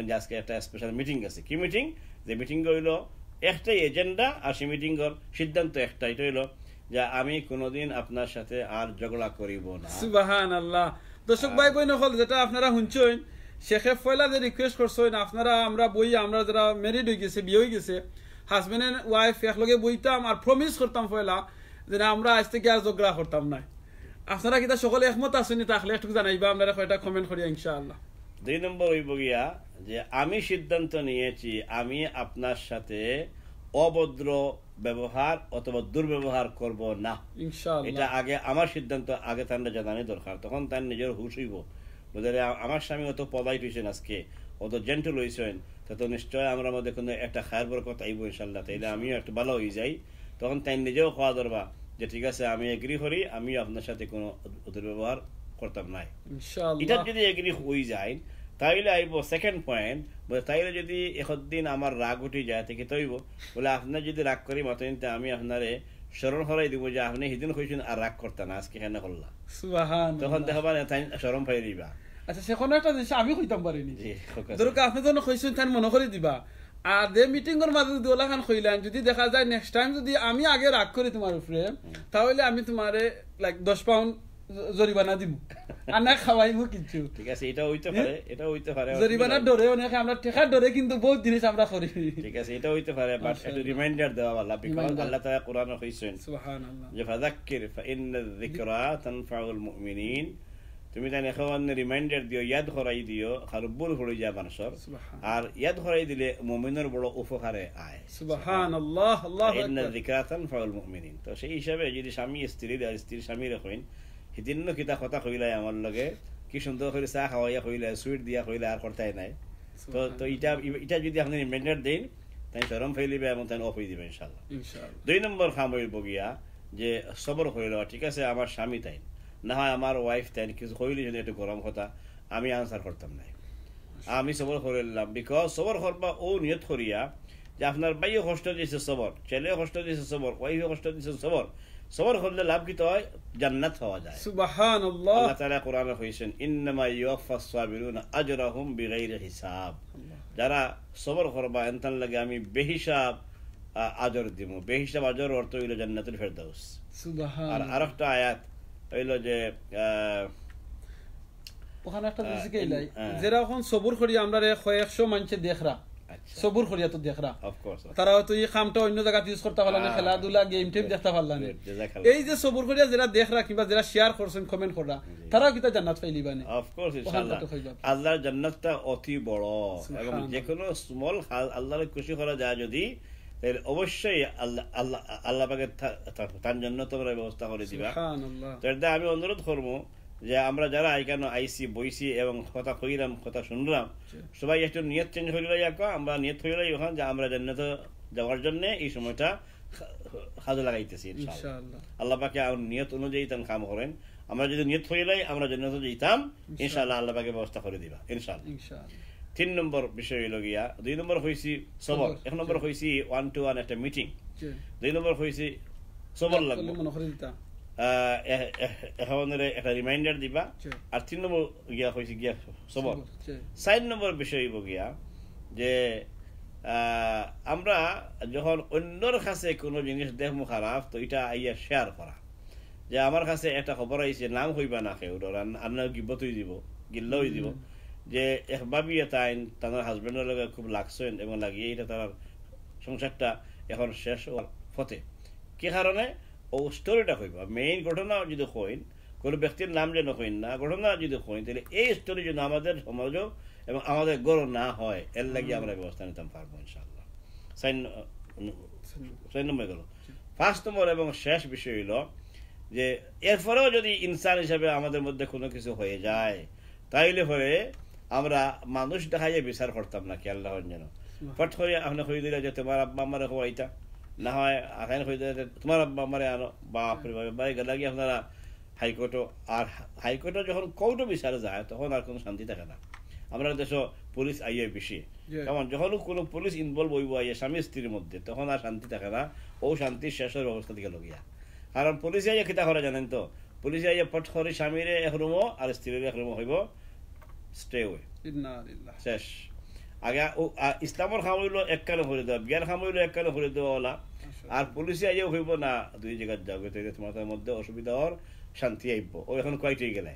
যে আজকে একটা স্পেশাল মিটিং আছে। কি মিটিং? যে মিটিং হইল একটাই এজেন্ডা আর সেই মিটিংয়ের সিদ্ধান্ত একটা, এটা হইল যে আমি কোনোদিন আপনার সাথে আর ঝগড়া করিব না। সুবহানাল্লাহ। দর্শক ভাই বোন হল যেটা আপনারা শুনছেন শেখে ফয়লা যে রিকোয়েস্ট করছেন আপনারা, আমরা বই আমরা যারা ম্যারিড হয়ে গেছে বিয়ে হয়ে গেছে হাজবেন্ড এন্ড ওয়াইফ একলগে বইতাম আর প্রমিস করতাম ফয়লা যে আমরা আজ থেকে আর ঝগড়া করতাম না। আপনারা কিতা সকলে একমত আছেন তাহলে একটু জানাইবা, আমরা কয়টা কমেন্ট করি ইনশাআল্লাহ। 2 নম্বর হইব গিয়া যে আমি সিদ্ধান্ত নিয়েছি আমি আপনার সাথে অভদ্র ব্যবহার অথবা দুর্ব্যবহার করব না, ইনশাআল্লাহ। এটা আগে আমার সিদ্ধান্ত আগে তার জানানি দরকার, তখন তার নিজের হুশ হইব বুঝলে আমার স্বামী অত পলাইট হয়েছেন আজকে, অত জেন্টল হয়েছেন, তত নিশ্চয় আমার মধ্যে কোনো একটা খায়ের বরকত আইব ইনশাল্লাহ, তাইলে আমিও একটু ভালো হয়ে যাই। তখন তাই নিজেও খাওয়া ধরবা যে ঠিক আছে আমি এগ্রি করি, আমিও আপনার সাথে কোনো দুর্ব্যবহার করতাম নাই। এটা যদি এগ্রি হয়ে যায় তাইলে আইব সেকেন্ড পয়েন্ট, তাইলে যদি একদিন আমার রাগ উঠে যায় থেকে তৈব বলে আপনার যদি রাগ করি মাত্র আমি আপনারে স্মরণ করাই দিব যে আপনি সেদিন কইছেন আর রাগ করতেন, আজকে কেন করলাম, তখন দেখবা তাই স্মরণ পাই দিবা। আচ্ছা সেখানে একটা জিনিস আমি কইতাম পারিনি, ধরুক আপনি যখন কইছেন তাই মনে করে দিবা, আর দে মিটিং এর মাঝে যদি ওলা খান কইলেন যদি দেখা যায় নেক্সট টাইম যদি আমি আগে রাগ করি তোমার উপরে, তাহলে আমি তোমারে লাইক 10 পাউন্ড জরিমানা দিব আর না খাওয়াইবো কিছু। ঠিক আছে, এটা হইতে পারে, এটা হইতে পারে জরিমানার ডরে অনেক আমরা টাকার ডরে কিন্তু বহুত জিনিস আমরা করি। ঠিক আছে, এটা হইতে পারে, বাট একটু রিমাইন্ডার দেওয়া ভালো, বিকজ আল্লাহ তাআলা কোরআনে কইছেন সুবহানাল্লাহ যে ফাযাক্কির ফাইন্নায যিকরা তানফাউল মুমিনিন, তুমি তাই এখন রিমাইন্ডার দিও, ইয়াদ করাই দিও, আর ভুল হয়ে যায় মানুষের, আর ইয়াদ করাই দিলে মুমিনের বড় উপকারে আয়। সুবহানাল্লাহ, আল্লাহু আকবার, ইন্না যিকরা তানফাউল মুমিনিন। তো সেই হিসাবে যদি স্বামী স্ত্রীর আর স্ত্রীর স্বামীর কইন হিদিন কিতা কথা কইলাই আমার লগে কি সুন্দর করে চা খাওয়াইয়া কইলা, সুইট দিয়া কইলা, আর করতাই নাই। তো তো এটা যদি আপনি রিমাইন্ডার দেন তাই শরম ফেলিবে এবং তাই অফ হয়ে দিবে ইনশাআল্লাহ। 2 নম্বর কাম হইব গিয়া যে সবর করে লওয়া, ঠিক আছে আমার স্বামী তাই না হয় আমার ওয়াইফ তাই কিছু কইলে যদি একটু গরম কথা আমি আনসার করতাম নাই, আমি সবর করে নিলাম, বিকজ সবর করবা ও নিয়ত করিয়া যে আপনার বাইও কষ্ট দিয়েছে সবর, ছেলে কষ্ট দিয়েছে সবর, ওয়াইফে কষ্ট দিয়েছে সবর, সবর করলে লাভ কি হয়, জান্নাত পাওয়া যায়। সুবহানাল্লাহ, আল্লাহ তাআলা কোরআনে কইছেন ইন্নামা ইউওয়াফাস সাবিরুনা আজরাহুম বিগাইরি হিসাব, যারা সবর করবা এনতান লাগে আমি বেহিসাব আজর দিব। বেহিসাব আজর অর্থ হইল জান্নাতুল ফেরদাউস। সুবহানাল্লাহ। আর আরেকটা আয়াত হইল যে ওখানে একটা জিনিস কইলাই যারা এখন সবর করি আমরা 100 মানুষে দেখরা সবর করিয়া তো দেখরা, তারা তো এই কামটা অন্য জায়গাতে ইউজ করতে পারলা না, খেলাধুলা গেম টেম দেখতে পারলা না, এই যে সবর করিয়া যারা দেখরা কিংবা যারা শেয়ার করছেন কমেন্ট করা তারাও কিতা জান্নাত পাইলিবা না। অফ কোর্স ইনশাআল্লাহ, আল্লাহর জান্নাতটা অতি বড়, এবং যে কোনো স্মল আল্লাহর খুশি করা যায় যদি, তাহলে অবশ্যই আল্লাহ পাকের তার জন্য তোমরা ব্যবস্থা করে দিবা। সুবহানাল্লাহ। তো এটা আমি অনুরোধ করবো যে আমরা যারা এখানে আইসি বইসি এবং কথা কইলাম কথা শুনলাম সবাই একটু নিয়ত চেঞ্জ হইল, আমরা নিয়ত হইল ওখানে যে আমরা জান্নাত যাওয়ার জন্য এই সময়টা কাজে লাগাইতেছি ইনশাআল্লাহ। আল্লাহ পাকে নিয়ত অনুযায়ী তান কাম করেন, আমরা যদি নিয়ত হইলাই আমরা জান্নাত যেতাম ইনশাআল্লাহ, আল্লাহ পাকে ব্যবস্থা করে দিবা ইনশাআল্লাহ। 3 নম্বর বিষয় হইল গিয়া, 2 নম্বর হইছি সবর, 1 নম্বর হইছি 1-to-1 একটা মিটিং, 2 নম্বর হইছি সবর লাগবে একটা রিমাইন্ডার দিবা, আর 3 নম্বর গিয়া হয়েছে গিয়া সবর। 4 নম্বর বিষয় হইব গিয়া যে আমরা যখন অন্যর কাছে কোনো জিনিস দেখবো খারাপ তো এটা আইয়া শেয়ার করা, যে আমার কাছে একটা খবর আইছে, নাম হইবা না কেউ, আপনার গিবত হয়ে দিব, গিল্লা হয়ে দিব, যে এক ভাবি তাই তার হাজবেন্ডের লগে খুব লাগছেন এবং লাগিয়ে এটা তার সংসারটা এখন শেষ হওয়ার পথে। কি কারণে ও স্টোরিটা কইবা, মেইন ঘটনা যদি কইন, কোনো ব্যক্তির নাম যেন কইন না, ঘটনা যদি কইন তাহলে এই স্টোরি যেন আমাদের সমাজও এবং আমাদের গর্ব না হয়, এর লাগে আমরা ব্যবস্থা নিতাম পারবো ইনশাআল্লাহ। 4 নম্বর গেল। 5 নম্বর এবং শেষ বিষয় হইল যে এরপরেও যদি ইনসান হিসাবে আমাদের মধ্যে কোনো কিছু হয়ে যায় তাইলে পরে আমরা মানুষ দেখাইয়া বিচার করতাম না, কি আল্লাহর যেন ফট করে আপনি কই দিলে যে তোমার আব্বা আমারে হইতা না হয় আখানে কই দিলে তোমার আব্বা আমারে আনো, বাপরে বাপ গেলা গিয়ে আপনারা হাইকোর্টও, আর হাইকোর্টে যখন কোর্টও বিচারে যায় তখন আর কোনো শান্তি থাকে না। আমরা দেশ পুলিশ আইয়ে বেশি, যেমন যখন কোনো পুলিশ ইনভলভ হইব আইয়ে স্বামী স্ত্রীর মধ্যে তখন আর শান্তি থাকে না, ও শান্তি শেষের ব্যবস্থা দিকে লগিয়া। কারণ পুলিশে আইয়া খিতা করে জানেন তো, পুলিশে আইয়া পট করে স্বামীরে এক রুমও আর স্ত্রীর এক রুমও হইব, স্টে ওয়ে শেষ। আগে ইসলামের খাম হইল এক কালে করে দেওয়া, বিয়ার খাম হইল এক কালে করে দেওয়া ওলা, আর পুলিশে আইয়াও হইব না 2 জায়গায় যাবে, তাই তোমার মধ্যে অসুবিধা হওয়ার শান্তি আইব। ও এখন কয়টি গেলে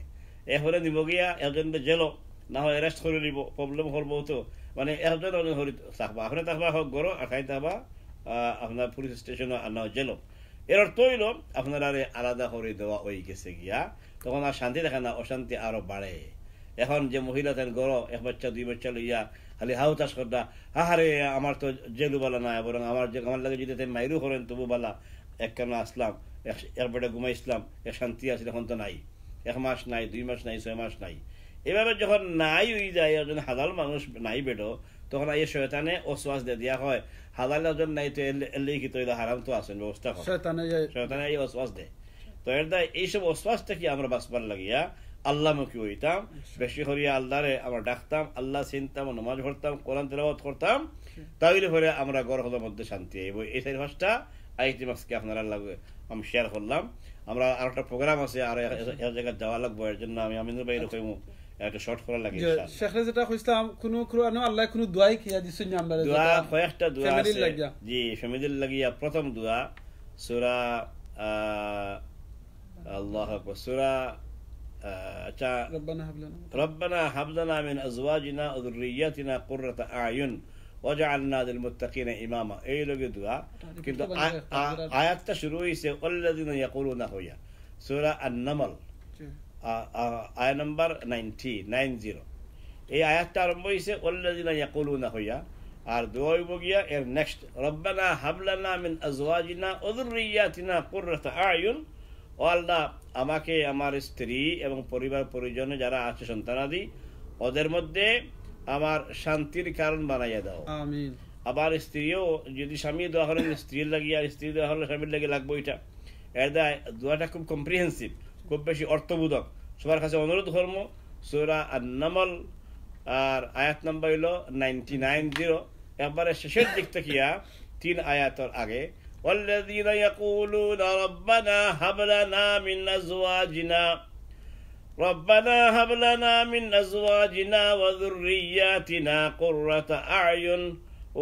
এরপরে নিব গিয়া একজন জেলো না হয় অ্যারেস্ট করে নিব, প্রবলেম করবো, তো মানে একজন হরি থাকবা, আপনি থাকবা হোক গড়ো আর খাই থাকবা আপনার পুলিশ স্টেশনে আর না জেলো। এর অর্থ হইল আপনার আর আলাদা করে দেওয়া হয়ে গেছে গিয়া, তখন আর শান্তি দেখে না, অশান্তি আরো বাড়ে। এখন যে মহিলা তেন গড় 1 বাচ্চা 2 বাচ্চা লইয়া খালি হাউ চাষ করতা, আহারে আমার তো জেলু বালা নাই, বরং আমার লাগে যদি মাইরু করেন তবু বালা, এক কেন আসলাম এক বেটা ঘুমাইছিলাম, এক শান্তি আছে, এখন তো নাই, 1 মাস নাই, 2 মাস নাই, 6 মাস নাই। এভাবে যখন নাই হয়ে যায় একজন হাজার মানুষ নাই বেডো তখন এই শয়তানে ওয়াসওয়াস দিয়ে দেয়া হয় হাজার জন নাই তো এলে কি তো হারাম তো আছেন ব্যবস্থা হয় শয়তানে এই ওয়াসওয়াস দেয়। তো এর দ্বারা এইসব ওয়াসওয়াস থেকে আমরা বাঁচবার লাগিয়া আল্লাহমুখী হইতাম, বেশি করিয়া আল্লাহরে আমরা ডাকতাম, আল্লাহ চিনতাম, নামাজ পড়তাম, কোরআন তেলাওয়াত করতাম, তাহলে পরে আমরা গড় হলের মধ্যে শান্তি আইব। এই চার পাঁচটা আইটেম আজকে আপনারা আমি শেয়ার করলাম। আমরা আর একটা প্রোগ্রাম আছে আর এক জায়গায় যাওয়া লাগবো, এর জন্য আমি আমিনুর ভাই এরকম একটা শর্ট করা লাগে। শেখরে যেটা কইছিলাম কোন কোরআন আল্লাহ কোন দোয়াই কি দিছেন আমরা দোয়া কয়েকটা দোয়া আছে জি ফ্যামিলির লাগিয়া। প্রথম দোয়া সূরা আল্লাহু আকবার সূরা আচ্ছা রব্বানা হাব লানা মিন আজওয়াজিনা ওয়া যুররিয়াতিনা কুররাতা আয়ুন ওয়াজআলনা লিল মুত্তাকিনা ইমামা, এই লগে দোয়া। কিন্তু আয়াতটা শুরু হইছে আল্লাযিনা ইয়াকুলুনা হুয়া সূরা আন-নামল আয়াত নাম্বার 90 এই আয়াতটা আরম্ভ হইছে আল্লাযিনা ইয়াকুলুনা হুয়া, আর দোয়া হইব গিয়া এর নেক্সট রব্বানা হাব লানা মিন আজওয়াজিনা ওয়া যুররিয়াতিনা কুররাতা আয়ুন, ও আল্লাহ আমাকে আমার স্ত্রী এবং পরিবার পরিজনে যারা আছে সন্তানাদি ওদের মধ্যে আমার শান্তির কারণ বানাইয়া দাও। আমিন। আবার স্ত্রীও যদি স্বামী দোয়া হলেন স্ত্রীর লাগিয়ে আর স্ত্রী দোয়া হলে স্বামীর লাগে লাগবো। এটা এর দ্বারা দোয়াটা খুব কম্প্রিহেন্সিভ, খুব বেশি অর্থবোধক। সবার কাছে অনুরোধ করব সূরা আন-নামল আর আয়াত নাম্বার হইল 99 একবারে শেষের দিক থেকে 3 আয়াতের আগে والذين يقولون ربنا هب لنا من أزواجنا ربنا هب لنا من أزواجنا وذرياتنا قرة أعين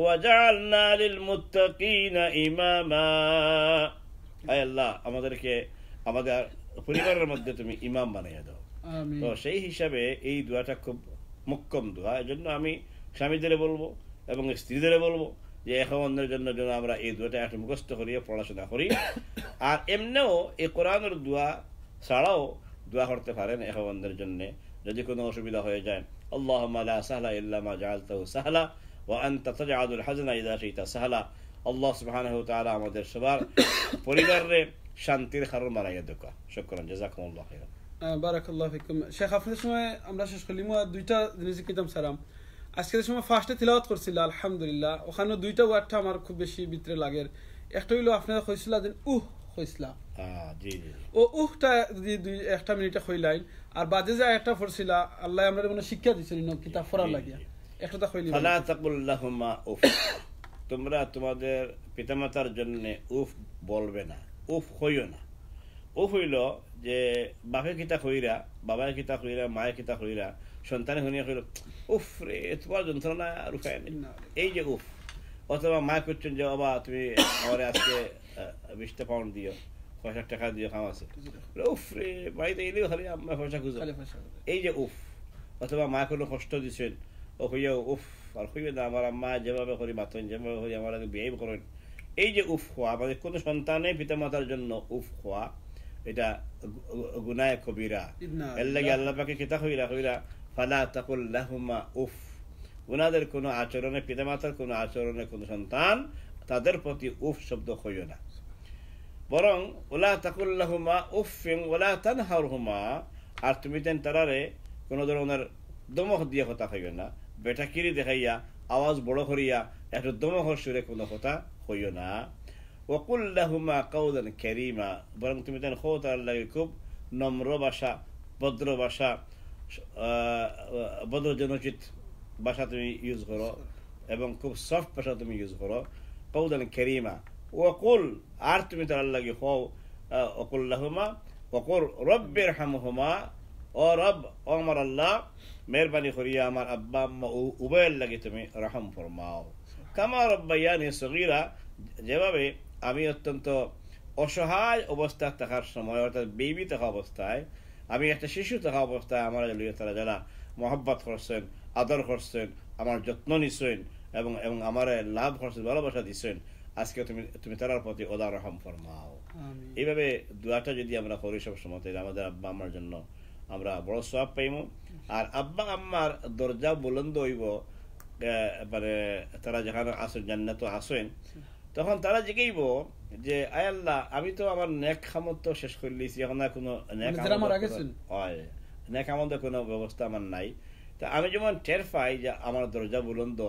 وجعلنا للمتقين إماما। আয় আল্লাহ আমাদেরকে আমাদের পরিবারের মধ্যে তুমি ইমাম বানিয়ে দাও। আমিন। তো সেই হিসাবে এই দোয়াটা খুব মুক্কম দোয়া, এজন্য আমি স্বামীদের বলবো এবং স্ত্রীদের বলবো যে এখনের জন্য যেন আমরা এই দোয়াটা একটা মুখস্থ করিয়ে পড়াশোনা করি। আর এমনিও এই কোরআনের দোয়া ছাড়াও দোয়া করতে পারেন এখনের জন্য যদি কোনো অসুবিধা হয়ে যায়। আল্লাহুম্মা লা সাহলা ইল্লা মা জাআলতাহু সাহলা ওয়া আনতা তাজআলুল হাজনা ইযা শি'তা সাহলা। আল্লাহ সুবহানাহু ওয়া তাআলা আমাদের সবার পরিবারে শান্তির কারণ বানাইয়া দেন। শুকরান, জাযাকুমুল্লাহ খাইরান। বারাকাল্লাহু ফিকুম। শেখ আপনাদের সময় আমরা শেষ করলিম দুইটা জিনিস কিতাম সারাম। আজকের সময় ফার্স্টে তিলাওয়াত করছিল আলহামদুলিল্লাহ, ওখানে দুইটা ওয়ার্ডটা আমার খুব বেশি ভিতরে লাগে। একটা হইলো আপনারা কইছিল যে কইছিলা জি জি ও উহটা যদি দুই একটা মিনিটে কইলাইন, আর বাদে যে একটা পড়ছিলা আল্লাহ আমরা মানে শিক্ষা দিছেন কিতাব পড়ার লাগিয়া একটা কইলি ফালা তাকুল লাহুমা উফ, তোমরা তোমাদের পিতামাতার জন্য উফ বলবে না, উফ হইও না। উফ হইল যে বাপে কিতা কইরা, বাবায় কিতা কইরা, মায়ের কিতা কইরা সন্তানে শুনিয়া কইল উফ রে তোমার যন্ত্রণা রুখায় নেই, এই যে উফ। অথবা মা করছেন যে বাবা তুমি আমার আজকে 20 পাউন্ড দিও, 50 টাকা দিও, খাম আছে, উফ রে বাড়িতে এলেও খালি আম্মা পয়সা খুঁজো, এই যে উফ। অথবা মা কোনো কষ্ট দিচ্ছেন ও হইয়াও উফ, আর হইবে না আমার আম্মা যেভাবে করি বাতন যেভাবে করি আমার আগে বিয়ে করেন, এই যে উফ হওয়া। আমাদের কোনো সন্তানে পিতামাতার জন্য উফ হওয়া এটা গুনায়ে কবিরা। এর লাগে আল্লাহ পাকে কিতা কইরা ফালা তাকুল লাহুমা উফ, উনাদের কোনো আচরণে পিতামাতার কোনো আচরণে কোনো সন্তান তাদের প্রতি উফ শব্দ হইও না, বরং ওলা তাকুল লাহুমা উফিন ওলা তানহারহুমা, আর তুমি তেন তারারে কোনো ধরনের দমক দিয়ে কথা হইও না, বেটাকিরি দেখাইয়া আওয়াজ বড় করিয়া একটা দমকর সুরে কোনো কথা হইও না। ওয়াকুল লাহুমা কাউলান কারীমা, বরং তুমি তেন খো তার লাগে খুব নম্র ভাষা, ভদ্র ভাষা, বদ্রজনোচিত ভাষা তুমি ইউজ করো এবং খুব সফট ভাষা তুমি ইউজ করো। কাউলান কারীমা ওয়াকুল, আর তুমি তার লাগে হও ওয়াকুল লাহুমা ওয়াকুল রব্বিরহামহুমা, ও রব ও আমার আল্লাহ মেহরবানি করিয়া আমার আব্বা আম্মা উভয়ের লাগে তুমি রহম ফরমাও। কামা রব্বায়ানি সগীরা, যেভাবে আমি অত্যন্ত অসহায় অবস্থায় থাকার সময়, অর্থাৎ বেবি থাকা অবস্থায়, আমি একটা শিশু থাকা অবস্থায় আমার তারা যারা মহব্বত করছেন, আদর করছেন, আমার যত্ন নিছেন এবং এবং আমার লাভ করছেন, ভালোবাসা দিচ্ছেন, আজকে তুমি তার প্রতি ওদা রহম ফরমাও। এইভাবে দোয়াটা যদি আমরা করি সব সময়, আমাদের আব্বা আম্মার জন্য আমরা বড় সওয়াব পাইব। আর আব্বা আম্মার দরজা বুলন্দ হইব, মানে তারা যেখানে আসেন জান্নাত আসেন, তখন তারা জিজ্ঞাইব যে আয় আল্লাহ আমি তো আমার নেক খামত তো শেষ করে লিছি, এখন আর কোনো নেক নেক আমলের কোনো ব্যবস্থা আমার নাই। তা আমি যেমন টের পাই যে আমার দরজা বুলন্দ,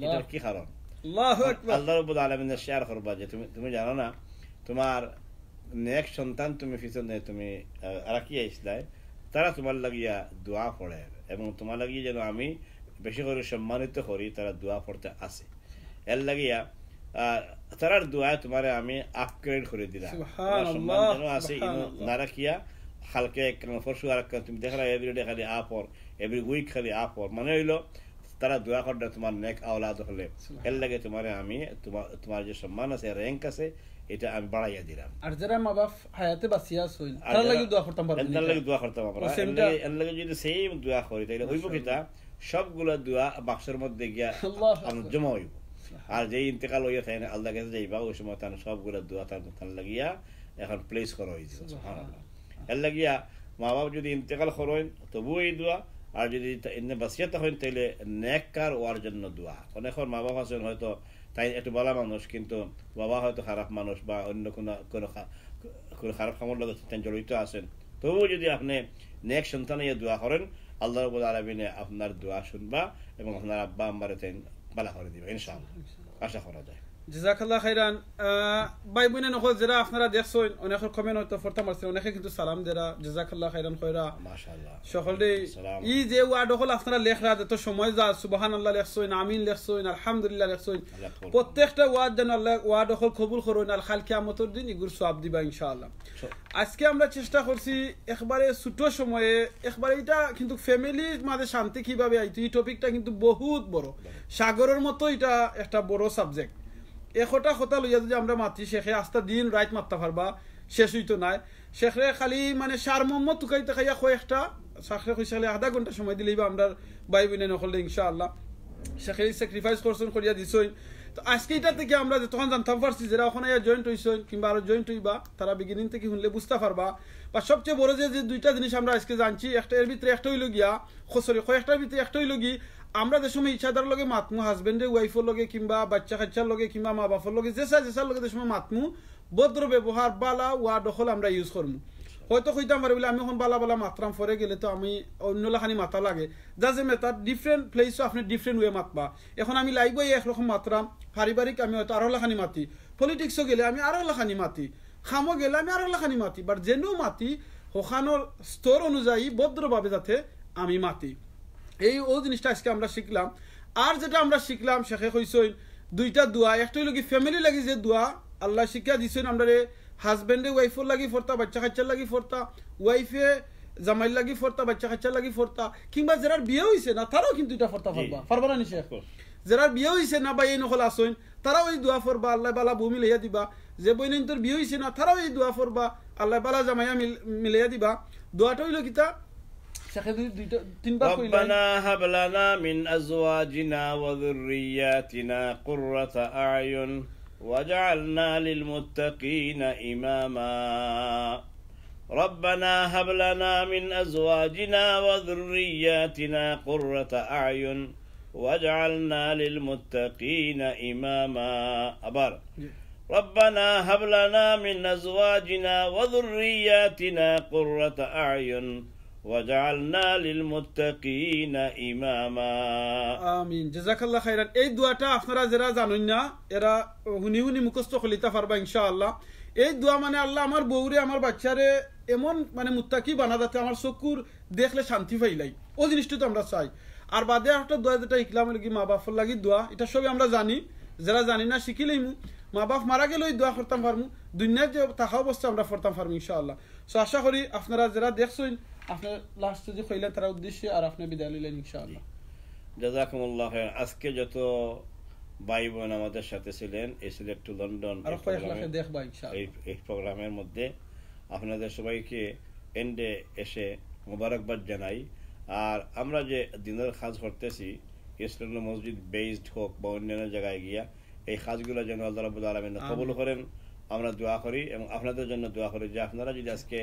এটার কি কারণ? আল্লাহু আকবার। আল্লাহ রাব্বুল আলামিন শেয়ার করবা যে তুমি জানো না তোমার নেক সন্তান তুমি পিছনে তুমি রাখিয়া ইসলাই, তারা তোমার লাগিয়া দোয়া পড়ে এবং তোমার লাগিয়ে যেন আমি বেশি করে সম্মানিত করি, তারা দোয়া পড়তে আসে। এর লাগিয়া তারার দোয়ায় তোমার আমি আপগ্রেড করে দিলাম, সম্মান যেন আছে না রাখিয়া হালকে পরশু আর তুমি দেখা এভরিডে খালি আপর, এভরি উইক খালি আপর, মানে হইলো তারা দোয়া করলে তোমার নেক আওলাদ হলে এর লাগে তোমার আমি তোমার যে সম্মান আছে র্যাঙ্ক আছে এটা আমি বাড়াইয়া দিলাম। আর যারা মা বাপ হায়াতে বাঁচিয়া আছেন তার লাগি দোয়া করতাম পারবো, এর লাগি দোয়া করতাম আমরা। এর লাগে যদি সেম দোয়া করি তাহলে হইব কিটা সবগুলা দোয়া বাক্সের মধ্যে গিয়া জমা হইব। আর যে ইন্তেকাল হইয়া থাকে আল্লাহ কাছে যাইবা ওই সময় তার সবগুলা দোয়া তার লাগিয়া এখন প্লেস করা হয়েছে। এর লাগিয়া মা বাপ যদি ইন্তেকাল করেন তবুও এই দোয়া, আর যদি এনে বাঁচিয়া থাকেন তাইলে নেককার হওয়ার জন্য দোয়া। অনেক মা বাপ আছেন হয়তো তাই একটু বলা মানুষ কিন্তু বাবা হয়তো খারাপ মানুষ বা অন্য কোনো খারাপ কামড় লাগে জড়িত আছেন, তবুও যদি আপনি নেক সন্তান দোয়া করেন আল্লাহ রাব্বুল আলামিন আপনার দোয়া শুনবা এবং আপনার আব্বা আম্মারে বালা করে দিবে ইনশাআল্লাহ, আশা করা যায়। জাযাকাল্লাহ খাইরান। ভাই বোনে নকল যারা আপনারা দেখছেন অনেকের কমেন্ট হয়তো ফরতা মারছে, অনেকে কিন্তু সালাম দেরা জাযাকাল্লাহ খাইরান কইরা মাশাআল্লাহ সকলে ই যে ওয়ার্ড হল আপনারা লেখরা যত সময় যা সুবহানাল্লাহ লেখছেন, আমিন লেখছেন, আলহামদুলিল্লাহ লেখছেন, প্রত্যেকটা ওয়ার্ড যেন আল্লাহ ওয়ার্ড হল কবুল করুন আর কাল কিয়ামতের দিন ইগুর সওয়াব দিবা ইনশাআল্লাহ। আজকে আমরা চেষ্টা করছি একবারে ছোট সময়ে একবারে এটা কিন্তু ফ্যামিলির মাঝে শান্তি কিভাবে আইতো এই টপিকটা কিন্তু বহুত বড়, সাগরের মতো এটা একটা বড় সাবজেক্ট। একটা কথা লইয়া যদি আমরা মাতি শেখে আস্তা দিন রাইত মারতে পারবা শেষ হইতো নাই। শেখরে খালি মানে সার মোহাম্মদ টুকাইতে খাইয়া কয়েকটা শেখরে কইছে খালি আধা ঘন্টা সময় দিলেই বা আমরা ভাই বোনে নকলে ইনশাআল্লাহ শেখে স্যাক্রিফাইস করছেন করিয়া দিছই। তো আজকে এটা থেকে আমরা তখন জানতাম পারছি যারা ওখানে জয়েন্ট হইছেন কিংবা আরো জয়েন্ট হইবা তারা বিগিনিং থেকে শুনলে বুঝতে পারবা। বা সবচেয়ে বড় যে দুইটা জিনিস আমরা আজকে জানছি, একটা এর ভিতরে একটা হইল গিয়া কয়েকটার ভিতরে একটা হইল গিয়ে আমরা যে সময় ইচ্ছাদার লগে মাতমু হাজবেন্ডে ওয়াইফের লগে কিংবা বাচ্চা কাচ্চার লগে কিংবা মা বাপের লগে যেসার লগে যে সময় মাতমু ভদ্র ব্যবহার বালা ওয়া দখল আমরা ইউজ করমু। হয়তো কইতাম পারে বলে আমি এখন বালা বালা মাত্রাম ফরে গেলে তো আমি অন্য লাখানি মাথা লাগে যা যে মেতার ডিফারেন্ট প্লেসও আপনি ডিফারেন্ট ওয়ে মাতবা। এখন আমি লাইবই একরকম মাত্রাম, পারিবারিক আমি হয়তো আরো লাখানি মাতি, পলিটিক্সও গেলে আমি আরো লাখানি মাতি, খামো গেলে আমি আরো লাখানি মাতি, বাট যেনও মাতি ওখানোর স্তর অনুযায়ী ভদ্রভাবে যাতে আমি মাতি। এই ও জিনিসটা আজকে আমরা শিখলাম। আর যেটা আমরা শিখলাম শেখে কইছেন দুইটা দোয়া, একটা হইল কি ফ্যামিলি লাগি যে দোয়া আল্লাহ শিক্ষা দিছেন আমরা হাজবেন্ডে ওয়াইফের লাগি ফরতা, বাচ্চা কাচ্চার লাগি ফরতা, ওয়াইফে জামাইর লাগি ফরতা, বাচ্চা কাচ্চার লাগি ফরতা, কিংবা যারা বিয়ে হইছে না তারাও কিন্তু এটা ফরতা পারবা না নিশে। যারা বিয়ে হইছে না বা এই নকল আসেন তারাও এই দোয়া ফরবা আল্লাহ বালা বউ মিলাইয়া দিবা। যে বইন তোর বিয়ে হইছে না তারাও এই দোয়া ফরবা আল্লাহ বালা জামাইয়া মিলাইয়া দিবা। দোয়াটা হইল কিতা ربنا هب لنا من أزواجنا وذرياتنا قرة أعين واجعلنا للمتقين إماما ربنا هب لنا من أزواجنا وذرياتنا قرة أعين واجعلنا للمتقين إماما أبار ربنا هب لنا من أزواجنا وذرياتنا قرة أعين وجعلنا للمتقين إماما আমিন। জাযাকাল্লাহ খাইরান। এই দোয়াটা আপনারা যারা জানেন না এরা হুনি হুনি মুখস্থ করিতে পারবা ইনশাআল্লাহ। এই দোয়া মানে আল্লাহ আমার বউরে আমার বাচ্চারে এমন মানে মুত্তাকি বানা যাতে আমার চকুর দেখলে শান্তি পাইলাই, ও জিনিসটা তো আমরা চাই। আর বাদে একটা দোয়া যেটা ইকলাম লাগি মা বাপর লাগি দোয়া, এটা সবই আমরা জানি, যারা জানি না শিখিলেই মা বাপ মারা গেলে ওই দোয়া করতাম পারমু, দুনিয়ার যে থাকা অবস্থা আমরা করতাম পারমু ইনশাআল্লাহ। সো আশা করি আপনারা যারা দেখছেন আপনার লাস্ট যে কইলেন তার উদ্দেশ্যে আর আপনি বিদায় নিলেন ইনশাআল্লাহ। জাযাকুমুল্লাহ খাইর। আজকে যত ভাই বোন আমাদের সাথে ছিলেন এই সিলেট টু লন্ডন এই প্রোগ্রামের মধ্যে আপনাদের সবাইকে এন্ডে এসে মোবারকবাদ জানাই। আর আমরা যে দিনের কাজ করতেছি ইসলাম মসজিদ বেসড হোক বা অন্যান্য জায়গায় গিয়া এই কাজগুলো যেন আল্লাহ রাব্বুল আলামিন কবুল করেন আমরা দোয়া করি এবং আপনাদের জন্য দোয়া করি যে আপনারা যদি আজকে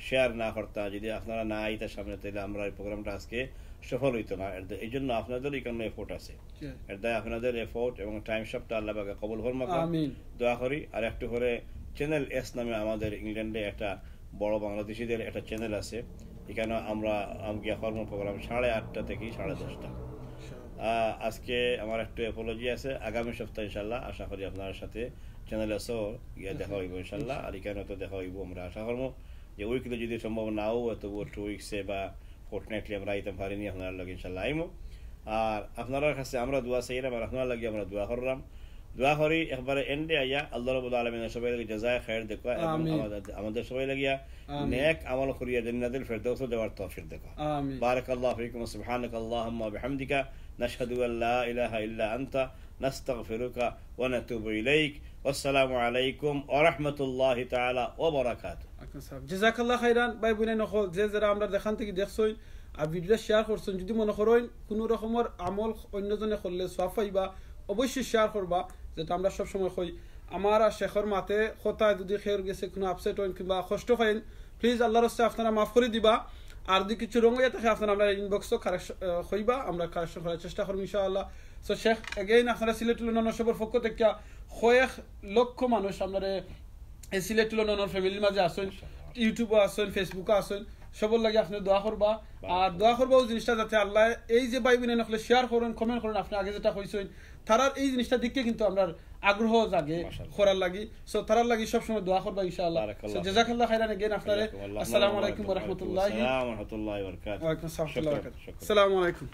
শেয়ার না করতা, যদি আপনারা না আইতার সামনে তাহলে আমরা এই প্রোগ্রামটা আজকে সফল হইতো না। এই জন্য আপনাদের এখানে এফোর্ট আছে, এর দায় আপনাদের এফোর্ট এবং টাইম সবটা আল্লাহ পাকে কবুল করুন দোয়া করি। আর একটু করে চ্যানেল এস নামে আমাদের ইংল্যান্ডে একটা বড় বাংলাদেশিদের একটা চ্যানেল আছে, এখানে আমরা গিয়া কর্ম প্রোগ্রাম 8:30 থেকে 10:30। আজকে আমার একটু অ্যাপোলজি আছে, আগামী সপ্তাহে ইনশাল্লাহ আশা করি আপনার সাথে চ্যানেলে আসো গিয়া দেখা হইব ইনশাল্লাহ। আর এখানে তো দেখা হইব, আমরা আশা করবো যে উইকলি যদি সম্ভব নাও হয় তবুও 2 উইকসে বা ফোর্টনাইটলি আমরা আইতে পারিনি, আপনার লগে ইনশাল্লাহ আইমো। আর আপনার কাছে আমরা দোয়া চাইলাম আর আপনার লাগে আমরা দোয়া করলাম। দোয়া করি একবারে এন্ডে আইয়া আল্লাহ রাব্বুল আলামিনের সবাই লাগে জাযায়ে খায়ের দেখো এবং আমাদের সবাই লাগিয়া নেক আমল করিয়া জান্নাতুল ফিরদাউস দেওয়ার তৌফিক দেখো। বারাকাল্লাহু ফিকুম সুবহানাকাল্লাহুম্মা বিহামদিকা নাশহাদু আল লা ইলাহা ইল্লা আনতা নাস্তাগফিরুকা ওয়া নাতুবু ইলাইক। আসসালামু আলাইকুম ওয়া রাহমাতুল্লাহি তাআলা ওয়া বারাকাতুহু। জাযাকাল্লাহু খাইরান। ভাই বোনে নকল যে যারা আমরা দেখান থেকে দেখছই আর ভিডিওটা শেয়ার করছেন, যদি মনে করেন কোনো রকমের আমল অন্যজনে করলে সওয়াব পাইবা অবশ্যই শেয়ার করবা, যেটা আমরা সবসময় কই। আমার আর শেখর মাতে কথায় যদি খের গেছে কোনো আপসেট হইন কিংবা কষ্ট পাইন, প্লিজ আল্লাহর রাস্তায় আপনারা মাফ করে দিবা। আর যদি কিছু রঙ হয়ে থাকে আপনারা আমরা ইনবক্সও হইবা, আমরা কারেকশন করার চেষ্টা করব ইনশাআল্লাহ। সো শেখ এগেইন আপনারা সিলেট লন্ডন সবর পক্ষ থেকে কয়েক লক্ষ মানুষ আপনারা এই সিলেট লন্ডনের ফ্যামিলির মাঝে আসেন, ইউটিউবে আসেন, ফেসবুকে আসেন, সবর লাগে আপনি দোয়া করবা। আর দোয়া করবা ওই জিনিসটা যাতে আল্লাহ এই যে ভাই বোনে নকলে শেয়ার করেন, কমেন্ট করেন, আপনি আগে যেটা কইছেন তারার এই জিনিসটা দিকে কিন্তু আমরা আগ্রহ জাগে করার লাগি। সো তারার লাগি সবসময় দোয়া করবা ইনশাআল্লাহ। সো জাযাকাল্লাহু খাইরান এগেইন আপনারে। আসসালামু আলাইকুম ওয়া রাহমাতুল্লাহি ওয়া বারাকাতুহু। ওয়া আলাইকুম আসসালাম ওয়া রাহমাতুল্লাহি ওয়া বারাকাতুহু। আসসালামু আলাইকুম।